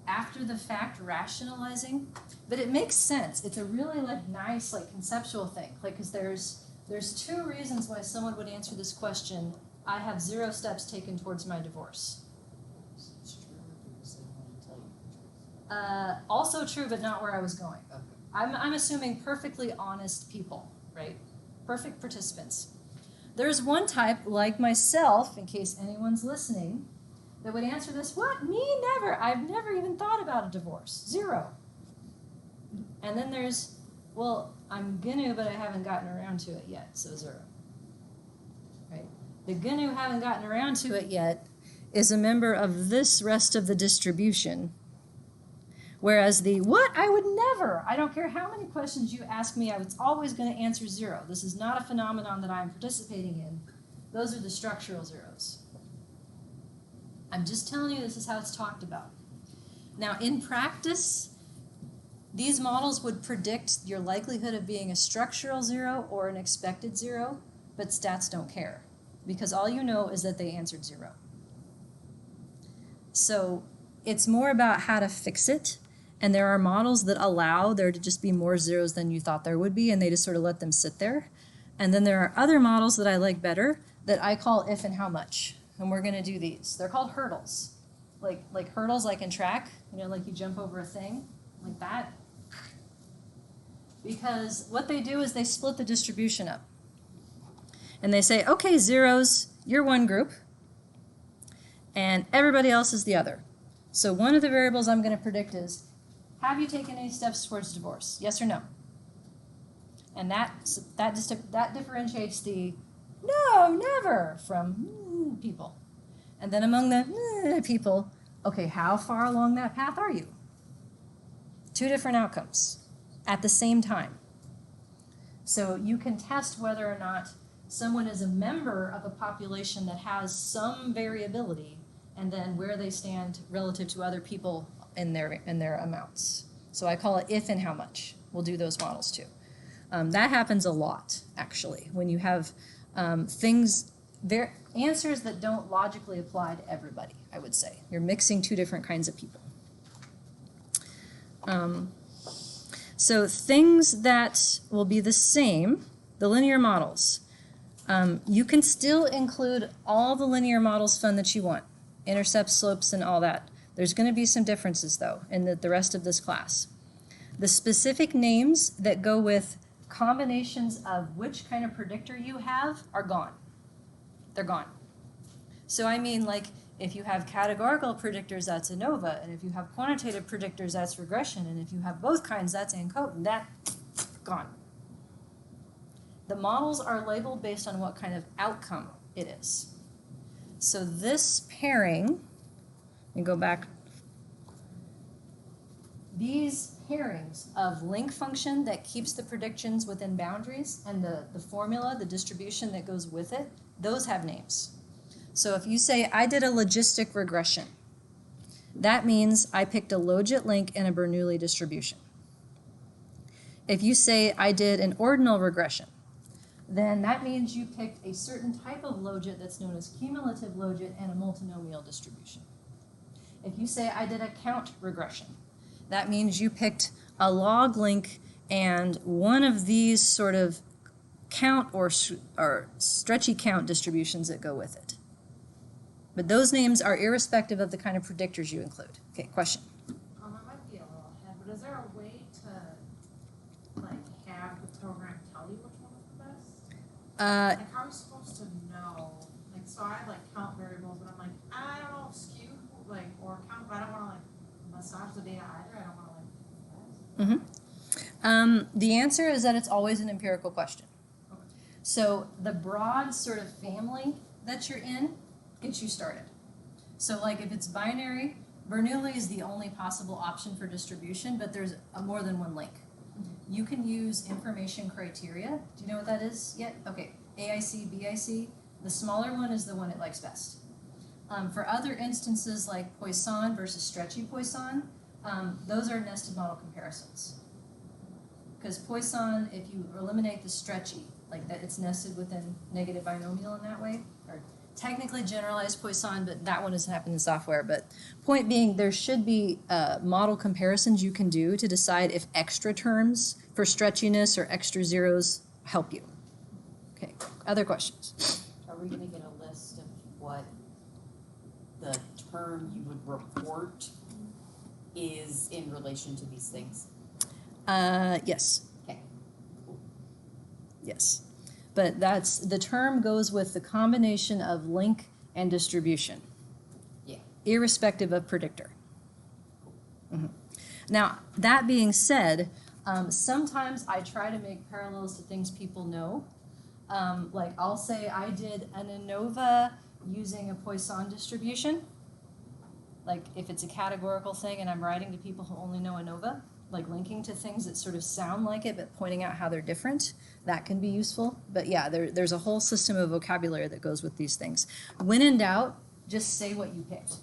after the fact rationalizing, but it makes sense. It's a really nice conceptual thing. Because there's 2 reasons why someone would answer this question. I have 0 steps taken towards my divorce. Also true, but not where I was going. Okay. I'm assuming perfectly honest people, right? Perfect participants. There's one type, like myself, in case anyone's listening, that would answer this, what? Me? Never. I've never even thought about a divorce. 0. And then there's, well, I'm gonna, but I haven't gotten around to it yet, so 0. Right? The gonna haven't gotten around to it yet is a member of this rest of the distribution. Whereas the what? I would never. I don't care how many questions you ask me, I was always going to answer 0. This is not a phenomenon that I'm participating in. Those are the structural zeros. I'm just telling you this is how it's talked about. Now, in practice, these models would predict your likelihood of being a structural 0 or an expected 0, but stats don't care because all you know is that they answered 0. So it's more about how to fix it. And there are models that allow there to just be more zeros than you thought there would be, and they just sort of let them sit there. And then there are other models that I like better that I call if and how much. And we're going to do these. They're called hurdles. Like hurdles like in track, like you jump over a thing, like that. Because what they do is they split the distribution up. And they say, okay, zeros, you're one group, and everybody else is the other. So one of the variables I'm going to predict is have you taken any steps towards divorce? Yes or no? And that differentiates the no, never from people. And then among the people, okay, how far along that path are you? Two different outcomes at the same time. So you can test whether or not someone is a member of a population that has some variability and then where they stand relative to other people in their amounts. So I call it if and how much. We'll do those models too. That happens a lot, actually, when you have answers that don't logically apply to everybody, I would say. You're mixing two different kinds of people. So things that will be the same, the linear models. You can still include all the linear models fun that you want, intercepts, slopes, and all that. There's going to be some differences, though, in the rest of this class. The specific names that go with combinations of which kind of predictor you have are gone. They're gone. So I mean, like, if you have categorical predictors, that's ANOVA, and if you have quantitative predictors, that's regression, and if you have both kinds, that's ANCOTE, that, gone. The models are labeled based on what kind of outcome it is. So this pairing, and go back, these pairings of link function that keeps the predictions within boundaries and the formula, the distribution that goes with it, those have names. So if you say, I did a logistic regression, that means I picked a logit link and a Bernoulli distribution. If you say, I did an ordinal regression, then that means you picked a certain type of logit that's known as cumulative logit and a multinomial distribution. If you say, I did a count regression, that means you picked a log link and one of these sort of count or stretchy count distributions that go with it. But those names are irrespective of the kind of predictors you include. Okay, question? It might be a little ahead, but is there a way to, like, have the program tell you which one is the best? Like, how are we supposed to know? Like, so I, like, count variables, but I'm like, I don't know, skew, like, or count, but I don't want to, like, massage the data either. I don't want to, like, The answer is that it's always an empirical question. Okay. So the broad sort of family that you're in gets you started. So like if it's binary, Bernoulli is the only possible option for distribution, but there's more than one link. You can use information criteria. Do you know what that is yet? Okay, AIC, BIC. The smaller one is the one it likes best. For other instances like Poisson versus Stretchy Poisson, those are nested model comparisons. Because Poisson, if you eliminate the Stretchy, like that it's nested within negative binomial in that way, or technically generalized Poisson, but that one doesn't happen in software. But point being, there should be model comparisons you can do to decide if extra terms for stretchiness or extra zeros help you. Okay, other questions? Are we gonna get a list of what the term you would report is in relation to these things? Yes. Okay. Yes. But that's, the term goes with the combination of link and distribution. Yeah. Irrespective of predictor. Mm-hmm. Now, that being said, sometimes I try to make parallels to things people know. Like I'll say I did an ANOVA using a Poisson distribution. Like if it's a categorical thing and I'm writing to people who only know ANOVA, like linking to things that sort of sound like it but pointing out how they're different, that can be useful. But yeah, there's a whole system of vocabulary that goes with these things. When in doubt, just say what you picked.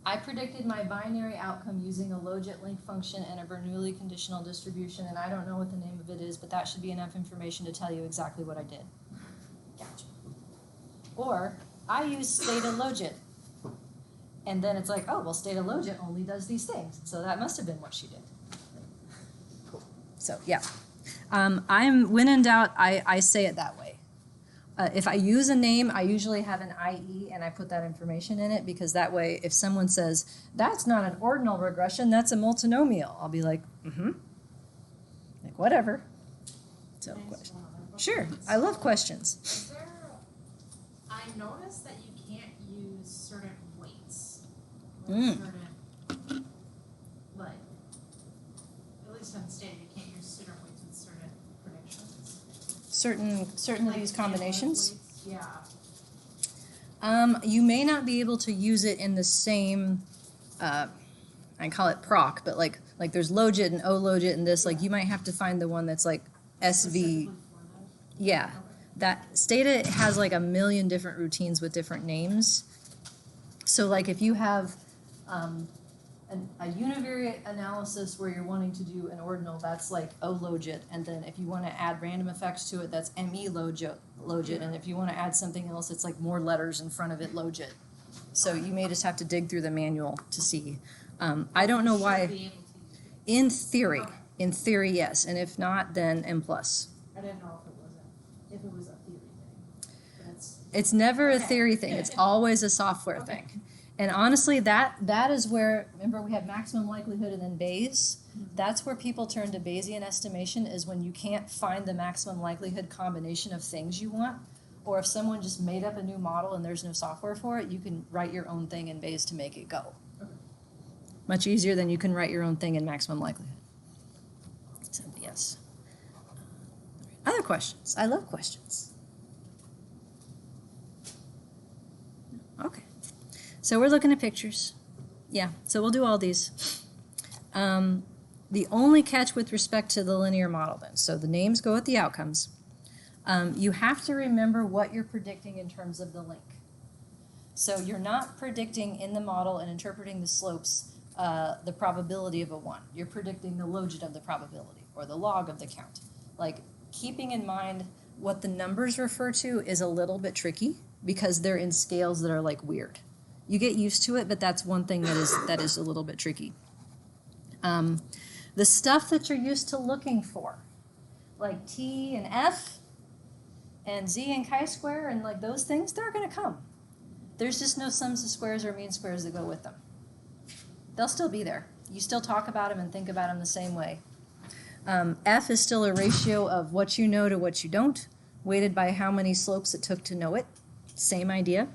I predicted my binary outcome using a logit link function and a Bernoulli conditional distribution, and I don't know what the name of it is, but that should be enough information to tell you exactly what I did. Gotcha. Or I used Stata logit. And then it's like, oh, well, Stata logit only does these things. So that must have been what she did. Cool. So, yeah. When in doubt, I say it that way. If I use a name, I usually have an IE and I put that information in it because that way, if someone says, that's not an ordinal regression, that's a multinomial, I'll be like, like, whatever. So, question. Sure. I love questions. Is there, I noticed that you can't use certain weights. Certain, like, certain of these combinations. Yeah. You may not be able to use it in the same, I call it proc, but like there's logit and O-logit and this, like you might have to find the one that's like SV. Specifically for that? Yeah, Okay. that Stata has like a million different routines with different names. So like if you have a univariate analysis where you're wanting to do an ordinal, that's like O-logit, and then if you want to add random effects to it, that's ME-logit, and if you want to add something else, it's like more letters in front of it, logit. So you may just have to dig through the manual to see. I don't know You should why. be able to use it. In theory, yes, and if not, then M+. I didn't know if it was a theory thing. But It's never a Okay. theory thing. It's always a software Okay. thing. And honestly, that is where, remember we have maximum likelihood and then Bayes? That's where people turn to Bayesian estimation, is when you can't find the maximum likelihood combination of things you want, or if someone just made up a new model and there's no software for it, you can write your own thing in Bayes to make it go. Okay. Much easier than you can write your own thing in maximum likelihood. So, yes. Other questions? I love questions. Okay. So we're looking at pictures. Yeah, so we'll do all these. The only catch with respect to the linear model then, so the names go with the outcomes. You have to remember what you're predicting in terms of the link. So you're not predicting in the model and interpreting the slopes the probability of a 1. You're predicting the logit of the probability or the log of the count. Like, keeping in mind what the numbers refer to is a little bit tricky because they're in scales that are like weird. You get used to it, but that's one thing that is a little bit tricky. The stuff that you're used to looking for, like T and F and Z and chi-square and like those things, they're going to come. There's just no sums of squares or mean squares that go with them. They'll still be there. You still talk about them and think about them the same way. F is still a ratio of what you know to what you don't, weighted by how many slopes it took to know it. Same idea.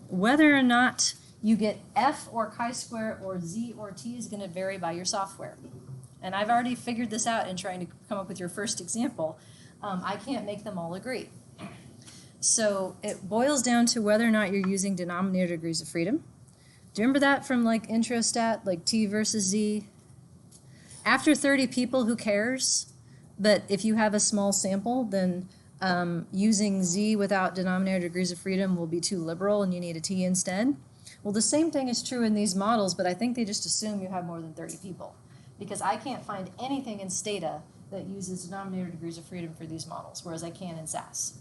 Whether or not you get F or chi-square or Z or T is going to vary by your software. And I've already figured this out in trying to come up with your first example. I can't make them all agree. So it boils down to whether or not you're using denominator degrees of freedom. Do you remember that from like intro stat, like T versus Z? After 30 people, who cares? But if you have a small sample, then using Z without denominator degrees of freedom will be too liberal and you need a T instead. Well, the same thing is true in these models, but I think they just assume you have more than 30 people, because I can't find anything in Stata that uses denominator degrees of freedom for these models, whereas I can in SAS.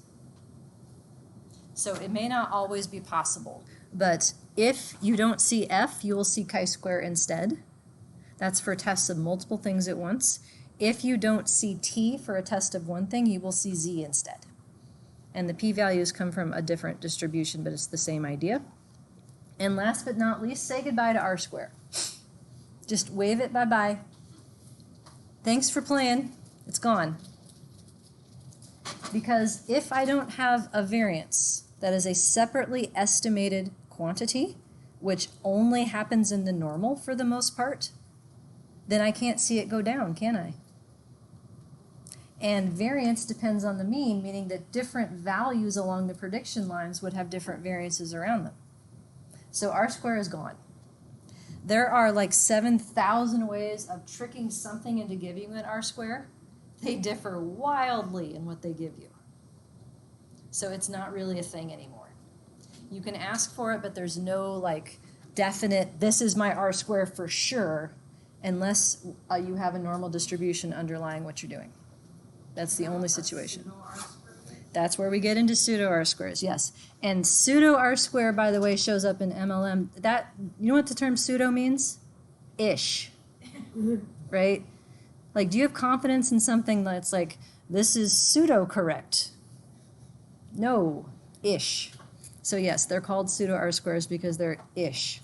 So it may not always be possible, but if you don't see F, you will see chi-square instead. That's for tests of multiple things at once. If you don't see T for a test of one thing, you will see Z instead. And the p-values come from a different distribution, but it's the same idea. And last but not least, say goodbye to R square. Just wave it bye-bye. Thanks for playing. It's gone. Because if I don't have a variance that is a separately estimated quantity, which only happens in the normal for the most part, then I can't see it go down, can I? And variance depends on the mean, meaning that different values along the prediction lines would have different variances around them. So R square is gone. There are like 7,000 ways of tricking something into giving you an R square. They differ wildly in what they give you. So it's not really a thing anymore. You can ask for it, but there's no like definite, this is my R square for sure, unless you have a normal distribution underlying what you're doing. That's the only situation. That's where we get into pseudo R squares, yes. And pseudo R square, by the way, shows up in MLM. That, you know what the term pseudo means? Ish, right? Like, do you have confidence in something that's like, this is pseudo correct? No, ish. So yes, they're called pseudo R squares because they're ish.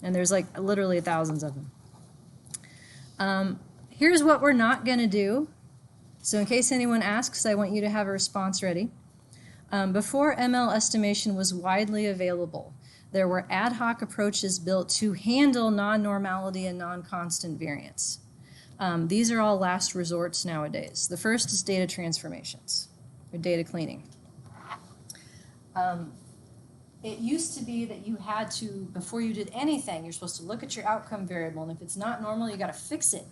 And there's like literally thousands of them. Here's what we're not going to do. So in case anyone asks, I want you to have a response ready. Before ML estimation was widely available, there were ad hoc approaches built to handle non-normality and non-constant variance. These are all last resorts nowadays. The first is data transformations, or data cleaning. It used to be that you had to, before you did anything, you're supposed to look at your outcome variable, and if it's not normal, you got to fix it.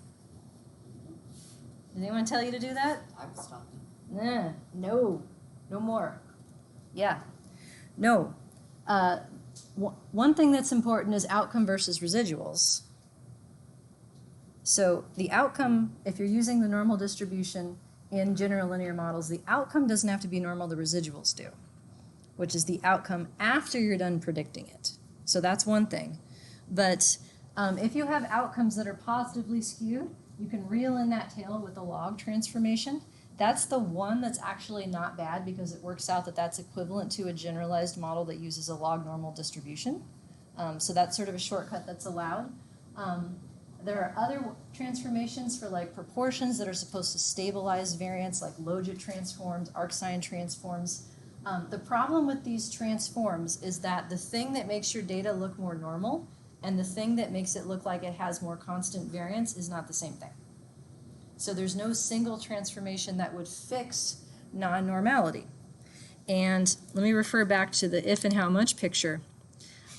Did anyone tell you to do that? I was stopped. No more. Yeah, no. One thing that's important is outcome versus residuals. So the outcome, if you're using the normal distribution in general linear models, the outcome doesn't have to be normal, the residuals do, which is the outcome after you're done predicting it. So that's one thing. But if you have outcomes that are positively skewed, you can reel in that tail with a log transformation. That's the one that's actually not bad because it works out that that's equivalent to a generalized model that uses a log normal distribution. So that's sort of a shortcut that's allowed. There are other transformations for like proportions that are supposed to stabilize variance, like logit transforms, arcsine transforms. The problem with these transforms is that the thing that makes your data look more normal and the thing that makes it look like it has more constant variance is not the same thing. So there's no single transformation that would fix non-normality. And let me refer back to the if and how much picture.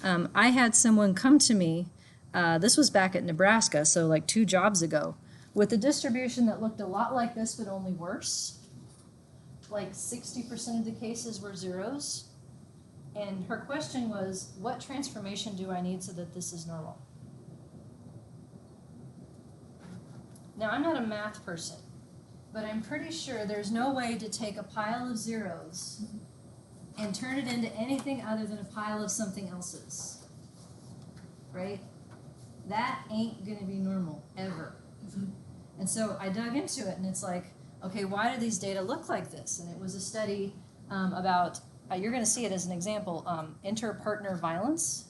I had someone come to me, this was back at Nebraska, so like 2 jobs ago, with a distribution that looked a lot like this but only worse. Like 60% of the cases were zeros. And her question was, what transformation do I need so that this is normal? Now, I'm not a math person, but I'm pretty sure there's no way to take a pile of zeros and turn it into anything other than a pile of something else's, right? That ain't gonna be normal, ever. And so I dug into it, and it's like, okay, why do these data look like this? And it was a study about, you're gonna see it as an example, inter-partner violence,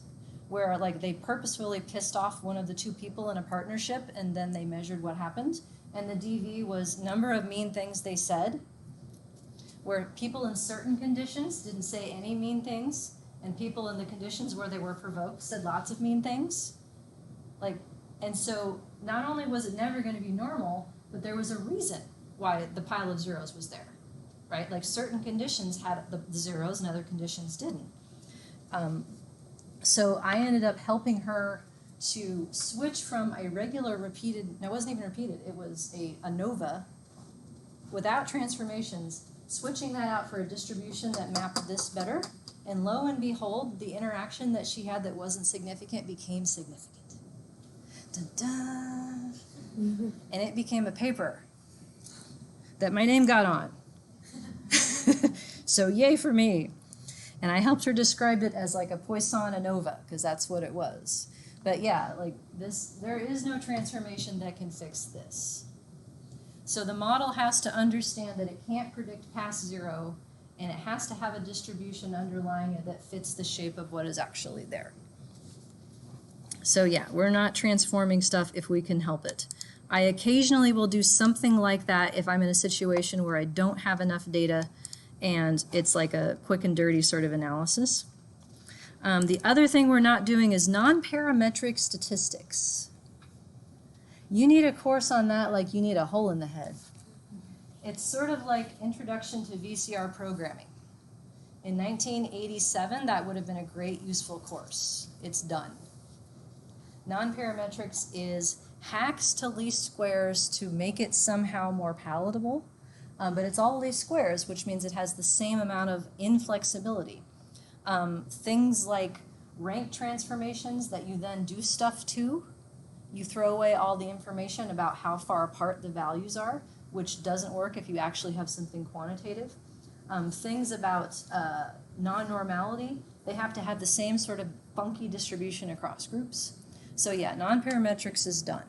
where like they purposefully pissed off one of the 2 people in a partnership and then they measured what happened. And the DV was number of mean things they said, where people in certain conditions didn't say any mean things, and people in the conditions where they were provoked said lots of mean things. Like, and so not only was it never going to be normal, but there was a reason why the pile of zeros was there, right? Like certain conditions had the zeros and other conditions didn't. So I ended up helping her to switch from a regular repeated, no, it wasn't even repeated, it was a ANOVA without transformations, switching that out for a distribution that mapped this better, and lo and behold, the interaction that she had that wasn't significant became significant. Dun, dun. And it became a paper that my name got on. So yay for me. And I helped her describe it as like a Poisson ANOVA, because that's what it was. But yeah, like this, there is no transformation that can fix this. So the model has to understand that it can't predict past 0, and it has to have a distribution underlying it that fits the shape of what is actually there. So yeah, we're not transforming stuff if we can help it. I occasionally will do something like that if I'm in a situation where I don't have enough data and it's like a quick and dirty sort of analysis. The other thing we're not doing is non-parametric statistics. You need a course on that like you need a hole in the head. It's sort of like Introduction to VCR Programming. In 1987, that would have been a great, useful course. It's done. Non-parametrics is hacks to least squares to make it somehow more palatable. But it's all least squares, which means it has the same amount of inflexibility. Things like rank transformations that you then do stuff to, you throw away all the information about how far apart the values are, which doesn't work if you actually have something quantitative. Things about non-normality, they have to have the same sort of funky distribution across groups. So yeah, non-parametrics is done.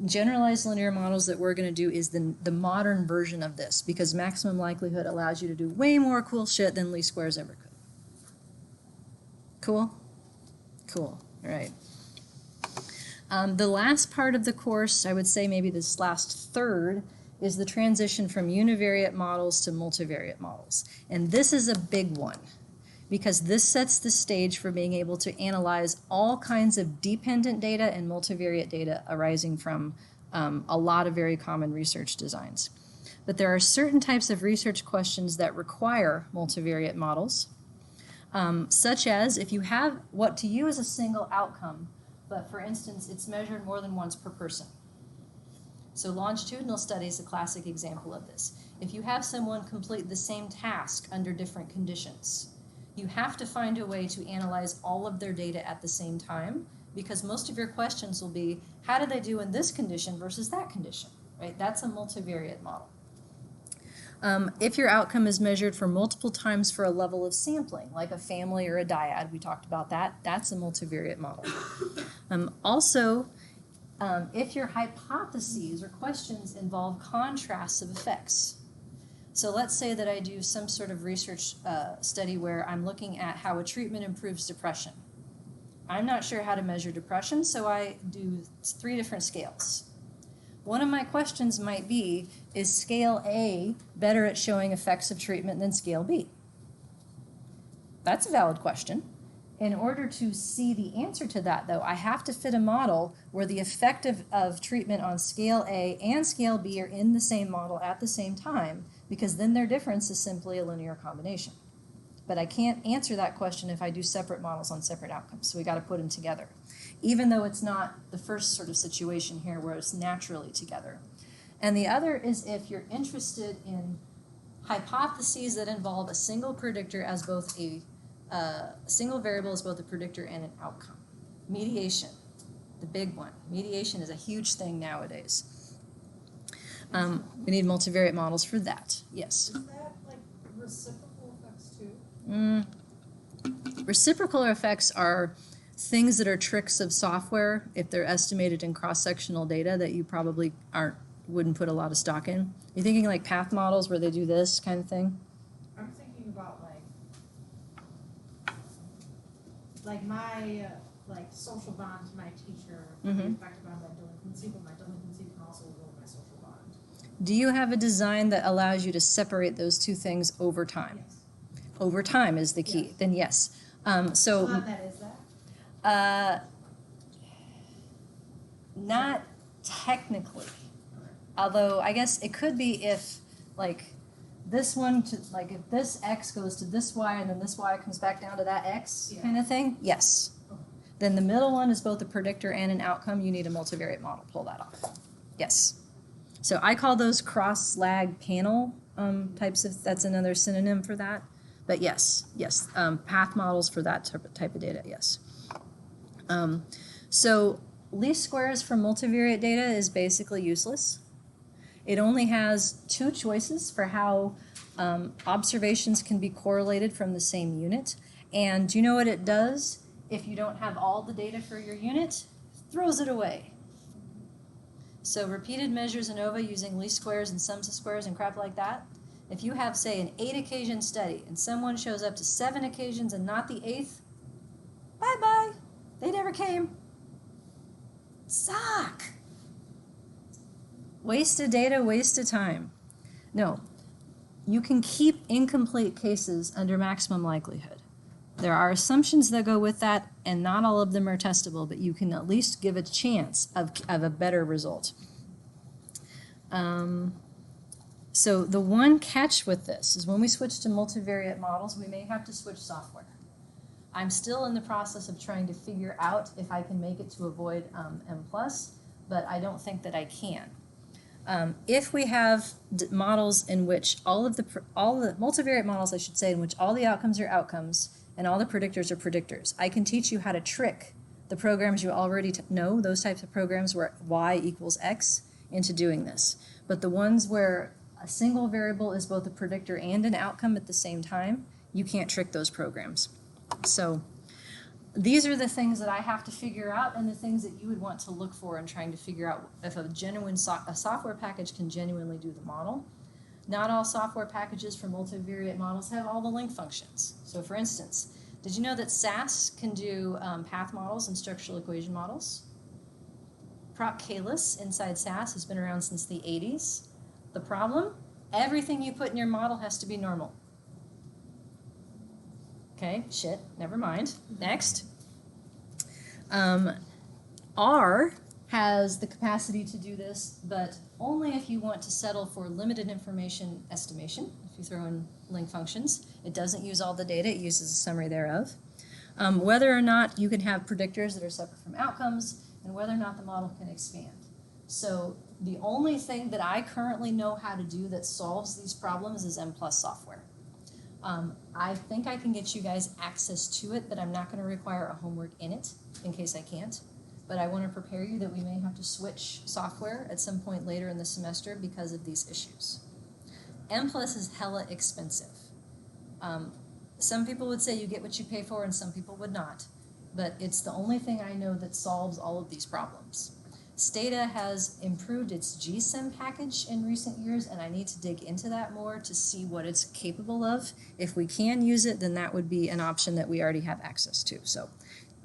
Generalized linear models that we're going to do is the modern version of this, because maximum likelihood allows you to do way more cool shit than least squares ever could. Cool? Cool. All right. The last part of the course, I would say maybe this last third, is the transition from univariate models to multivariate models. And this is a big one, because this sets the stage for being able to analyze all kinds of dependent data and multivariate data arising from a lot of very common research designs. But there are certain types of research questions that require multivariate models, such as if you have what to you is a single outcome, but for instance, it's measured more than once per person. So longitudinal study is a classic example of this. If you have someone complete the same task under different conditions, you have to find a way to analyze all of their data at the same time, because most of your questions will be, how did they do in this condition versus that condition, right? That's a multivariate model. If your outcome is measured for multiple times for a level of sampling, like a family or a dyad, we talked about that, that's a multivariate model. If your hypotheses or questions involve contrasts of effects. So let's say that I do some sort of research study where I'm looking at how a treatment improves depression. I'm not sure how to measure depression, so I do 3 different scales. One of my questions might be, is scale A better at showing effects of treatment than scale B? That's a valid question. In order to see the answer to that, though, I have to fit a model where the effect of treatment on scale A and scale B are in the same model at the same time, because then their difference is simply a linear combination. But I can't answer that question if I do separate models on separate outcomes, so we got to put them together, even though it's not the first sort of situation here where it's naturally together. And the other is if you're interested in hypotheses that involve a single predictor as both a single variable as both a predictor and an outcome. Mediation, the big one. Mediation is a huge thing nowadays. We need multivariate models for that, yes. Is that like reciprocal effects too? Reciprocal effects are things that are tricks of software if they're estimated in cross-sectional data that you probably wouldn't put a lot of stock in. You're thinking like path models where they do this kind of thing? I'm thinking about like my social bond to my teacher can be affected by my delinquency, but my delinquency can also ruin my social bond. Do you have a design that allows you to separate those two things over time? Yes. Over time is the key. Yes. Then yes. So that is that? Not technically. Although I guess it could be if like this one to like if this x goes to this y and then this y comes back down to that x kind of thing. Yes. Okay. Then the middle one is both a predictor and an outcome. You need a multivariate model. Pull that off. Yes. So I call those cross-lag panel types of. That's another synonym for that. But yes. Path models for that type of data. Yes. So least squares for multivariate data is basically useless. It only has 2 choices for how observations can be correlated from the same unit. And do you know what it does if you don't have all the data for your unit? Throws it away. So repeated measures ANOVA using least squares and sums of squares and crap like that. If you have, say, an 8-occasion study and someone shows up to 7 occasions and not the 8th, bye-bye. They never came. Suck. Wasted data, wasted time. No, you can keep incomplete cases under maximum likelihood. There are assumptions that go with that, and not all of them are testable, but you can at least give a chance of a better result. So the one catch with this is when we switch to multivariate models, we may have to switch software. I'm still in the process of trying to figure out if I can make it to avoid M+, but I don't think that I can. If we have models in which all the multivariate models, I should say, in which all the outcomes are outcomes and all the predictors are predictors, I can teach you how to trick the programs you already know, those types of programs where y equals x, into doing this. But the ones where a single variable is both a predictor and an outcome at the same time, you can't trick those programs. So these are the things that I have to figure out and the things that you would want to look for in trying to figure out if a genuine a software package can genuinely do the model. Not all software packages for multivariate models have all the link functions. So for instance, did you know that SAS can do path models and structural equation models? Proc-Calis inside SAS has been around since the 80s. The problem? Everything you put in your model has to be normal. Okay, shit, never mind. Next. R has the capacity to do this, but only if you want to settle for limited information estimation. If you throw in link functions, it doesn't use all the data, it uses a summary thereof. Whether or not you can have predictors that are separate from outcomes, and whether or not the model can expand. So the only thing that I currently know how to do that solves these problems is M+ software. I think I can get you guys access to it, but I'm not going to require a homework in it in case I can't. But I want to prepare you that we may have to switch software at some point later in the semester because of these issues. M+ is hella expensive. Some people would say you get what you pay for and some people would not. But it's the only thing I know that solves all of these problems. Stata has improved its GSIM package in recent years, and I need to dig into that more to see what it's capable of. If we can use it, then that would be an option that we already have access to. So, ...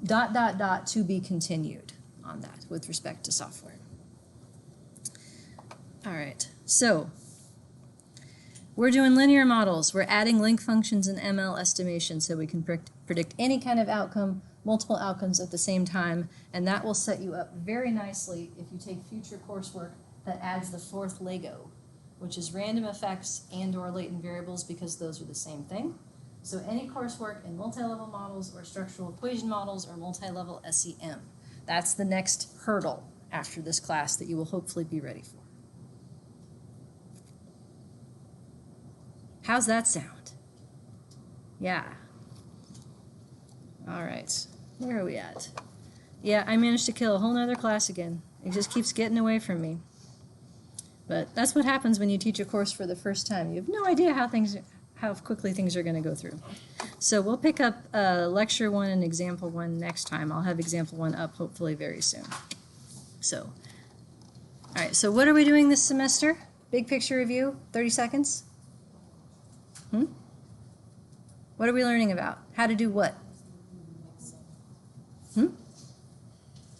to be continued on that with respect to software. All right, so we're doing linear models. We're adding link functions and ML estimation so we can predict any kind of outcome, multiple outcomes at the same time, and that will set you up very nicely if you take future coursework that adds the fourth Lego, which is random effects and/or latent variables, because those are the same thing. So any coursework in multi-level models or structural equation models or multi-level SEM, that's the next hurdle after this class that you will hopefully be ready for. How's that sound? Yeah. All right. Where are we at? Yeah, I managed to kill a whole nother class again. It just keeps getting away from me. But that's what happens when you teach a course for the first time. You have no idea how quickly things are going to go through. So we'll pick up lecture 1 and example 1 next time. I'll have example 1 up hopefully very soon. So, all right, so what are we doing this semester? Big picture review, 30 seconds. What are we learning about? How to do what?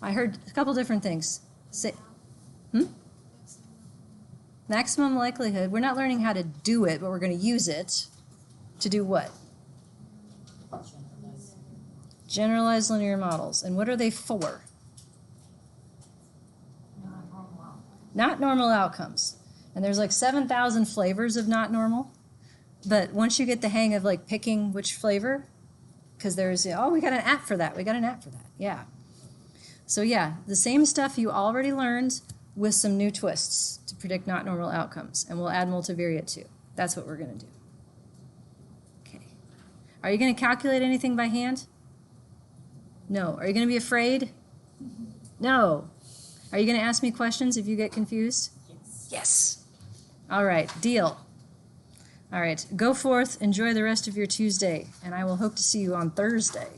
I heard a couple different things. Say, maximum likelihood. We're not learning how to do it, but we're going to use it to do what? Generalized linear models. And what are they for? Not normal outcomes. And there's like 7,000 flavors of not normal. But once you get the hang of like picking which flavor, because there's, oh, we got an app for that. We got an app for that. Yeah. So yeah, the same stuff you already learned with some new twists to predict not normal outcomes. And we'll add multivariate too. That's what we're going to do. Okay. Are you going to calculate anything by hand? No. Are you going to be afraid? No. Are you going to ask me questions if you get confused? Yes. Yes. All right. Deal. All right. Go forth. Enjoy the rest of your Tuesday. And I will hope to see you on Thursday.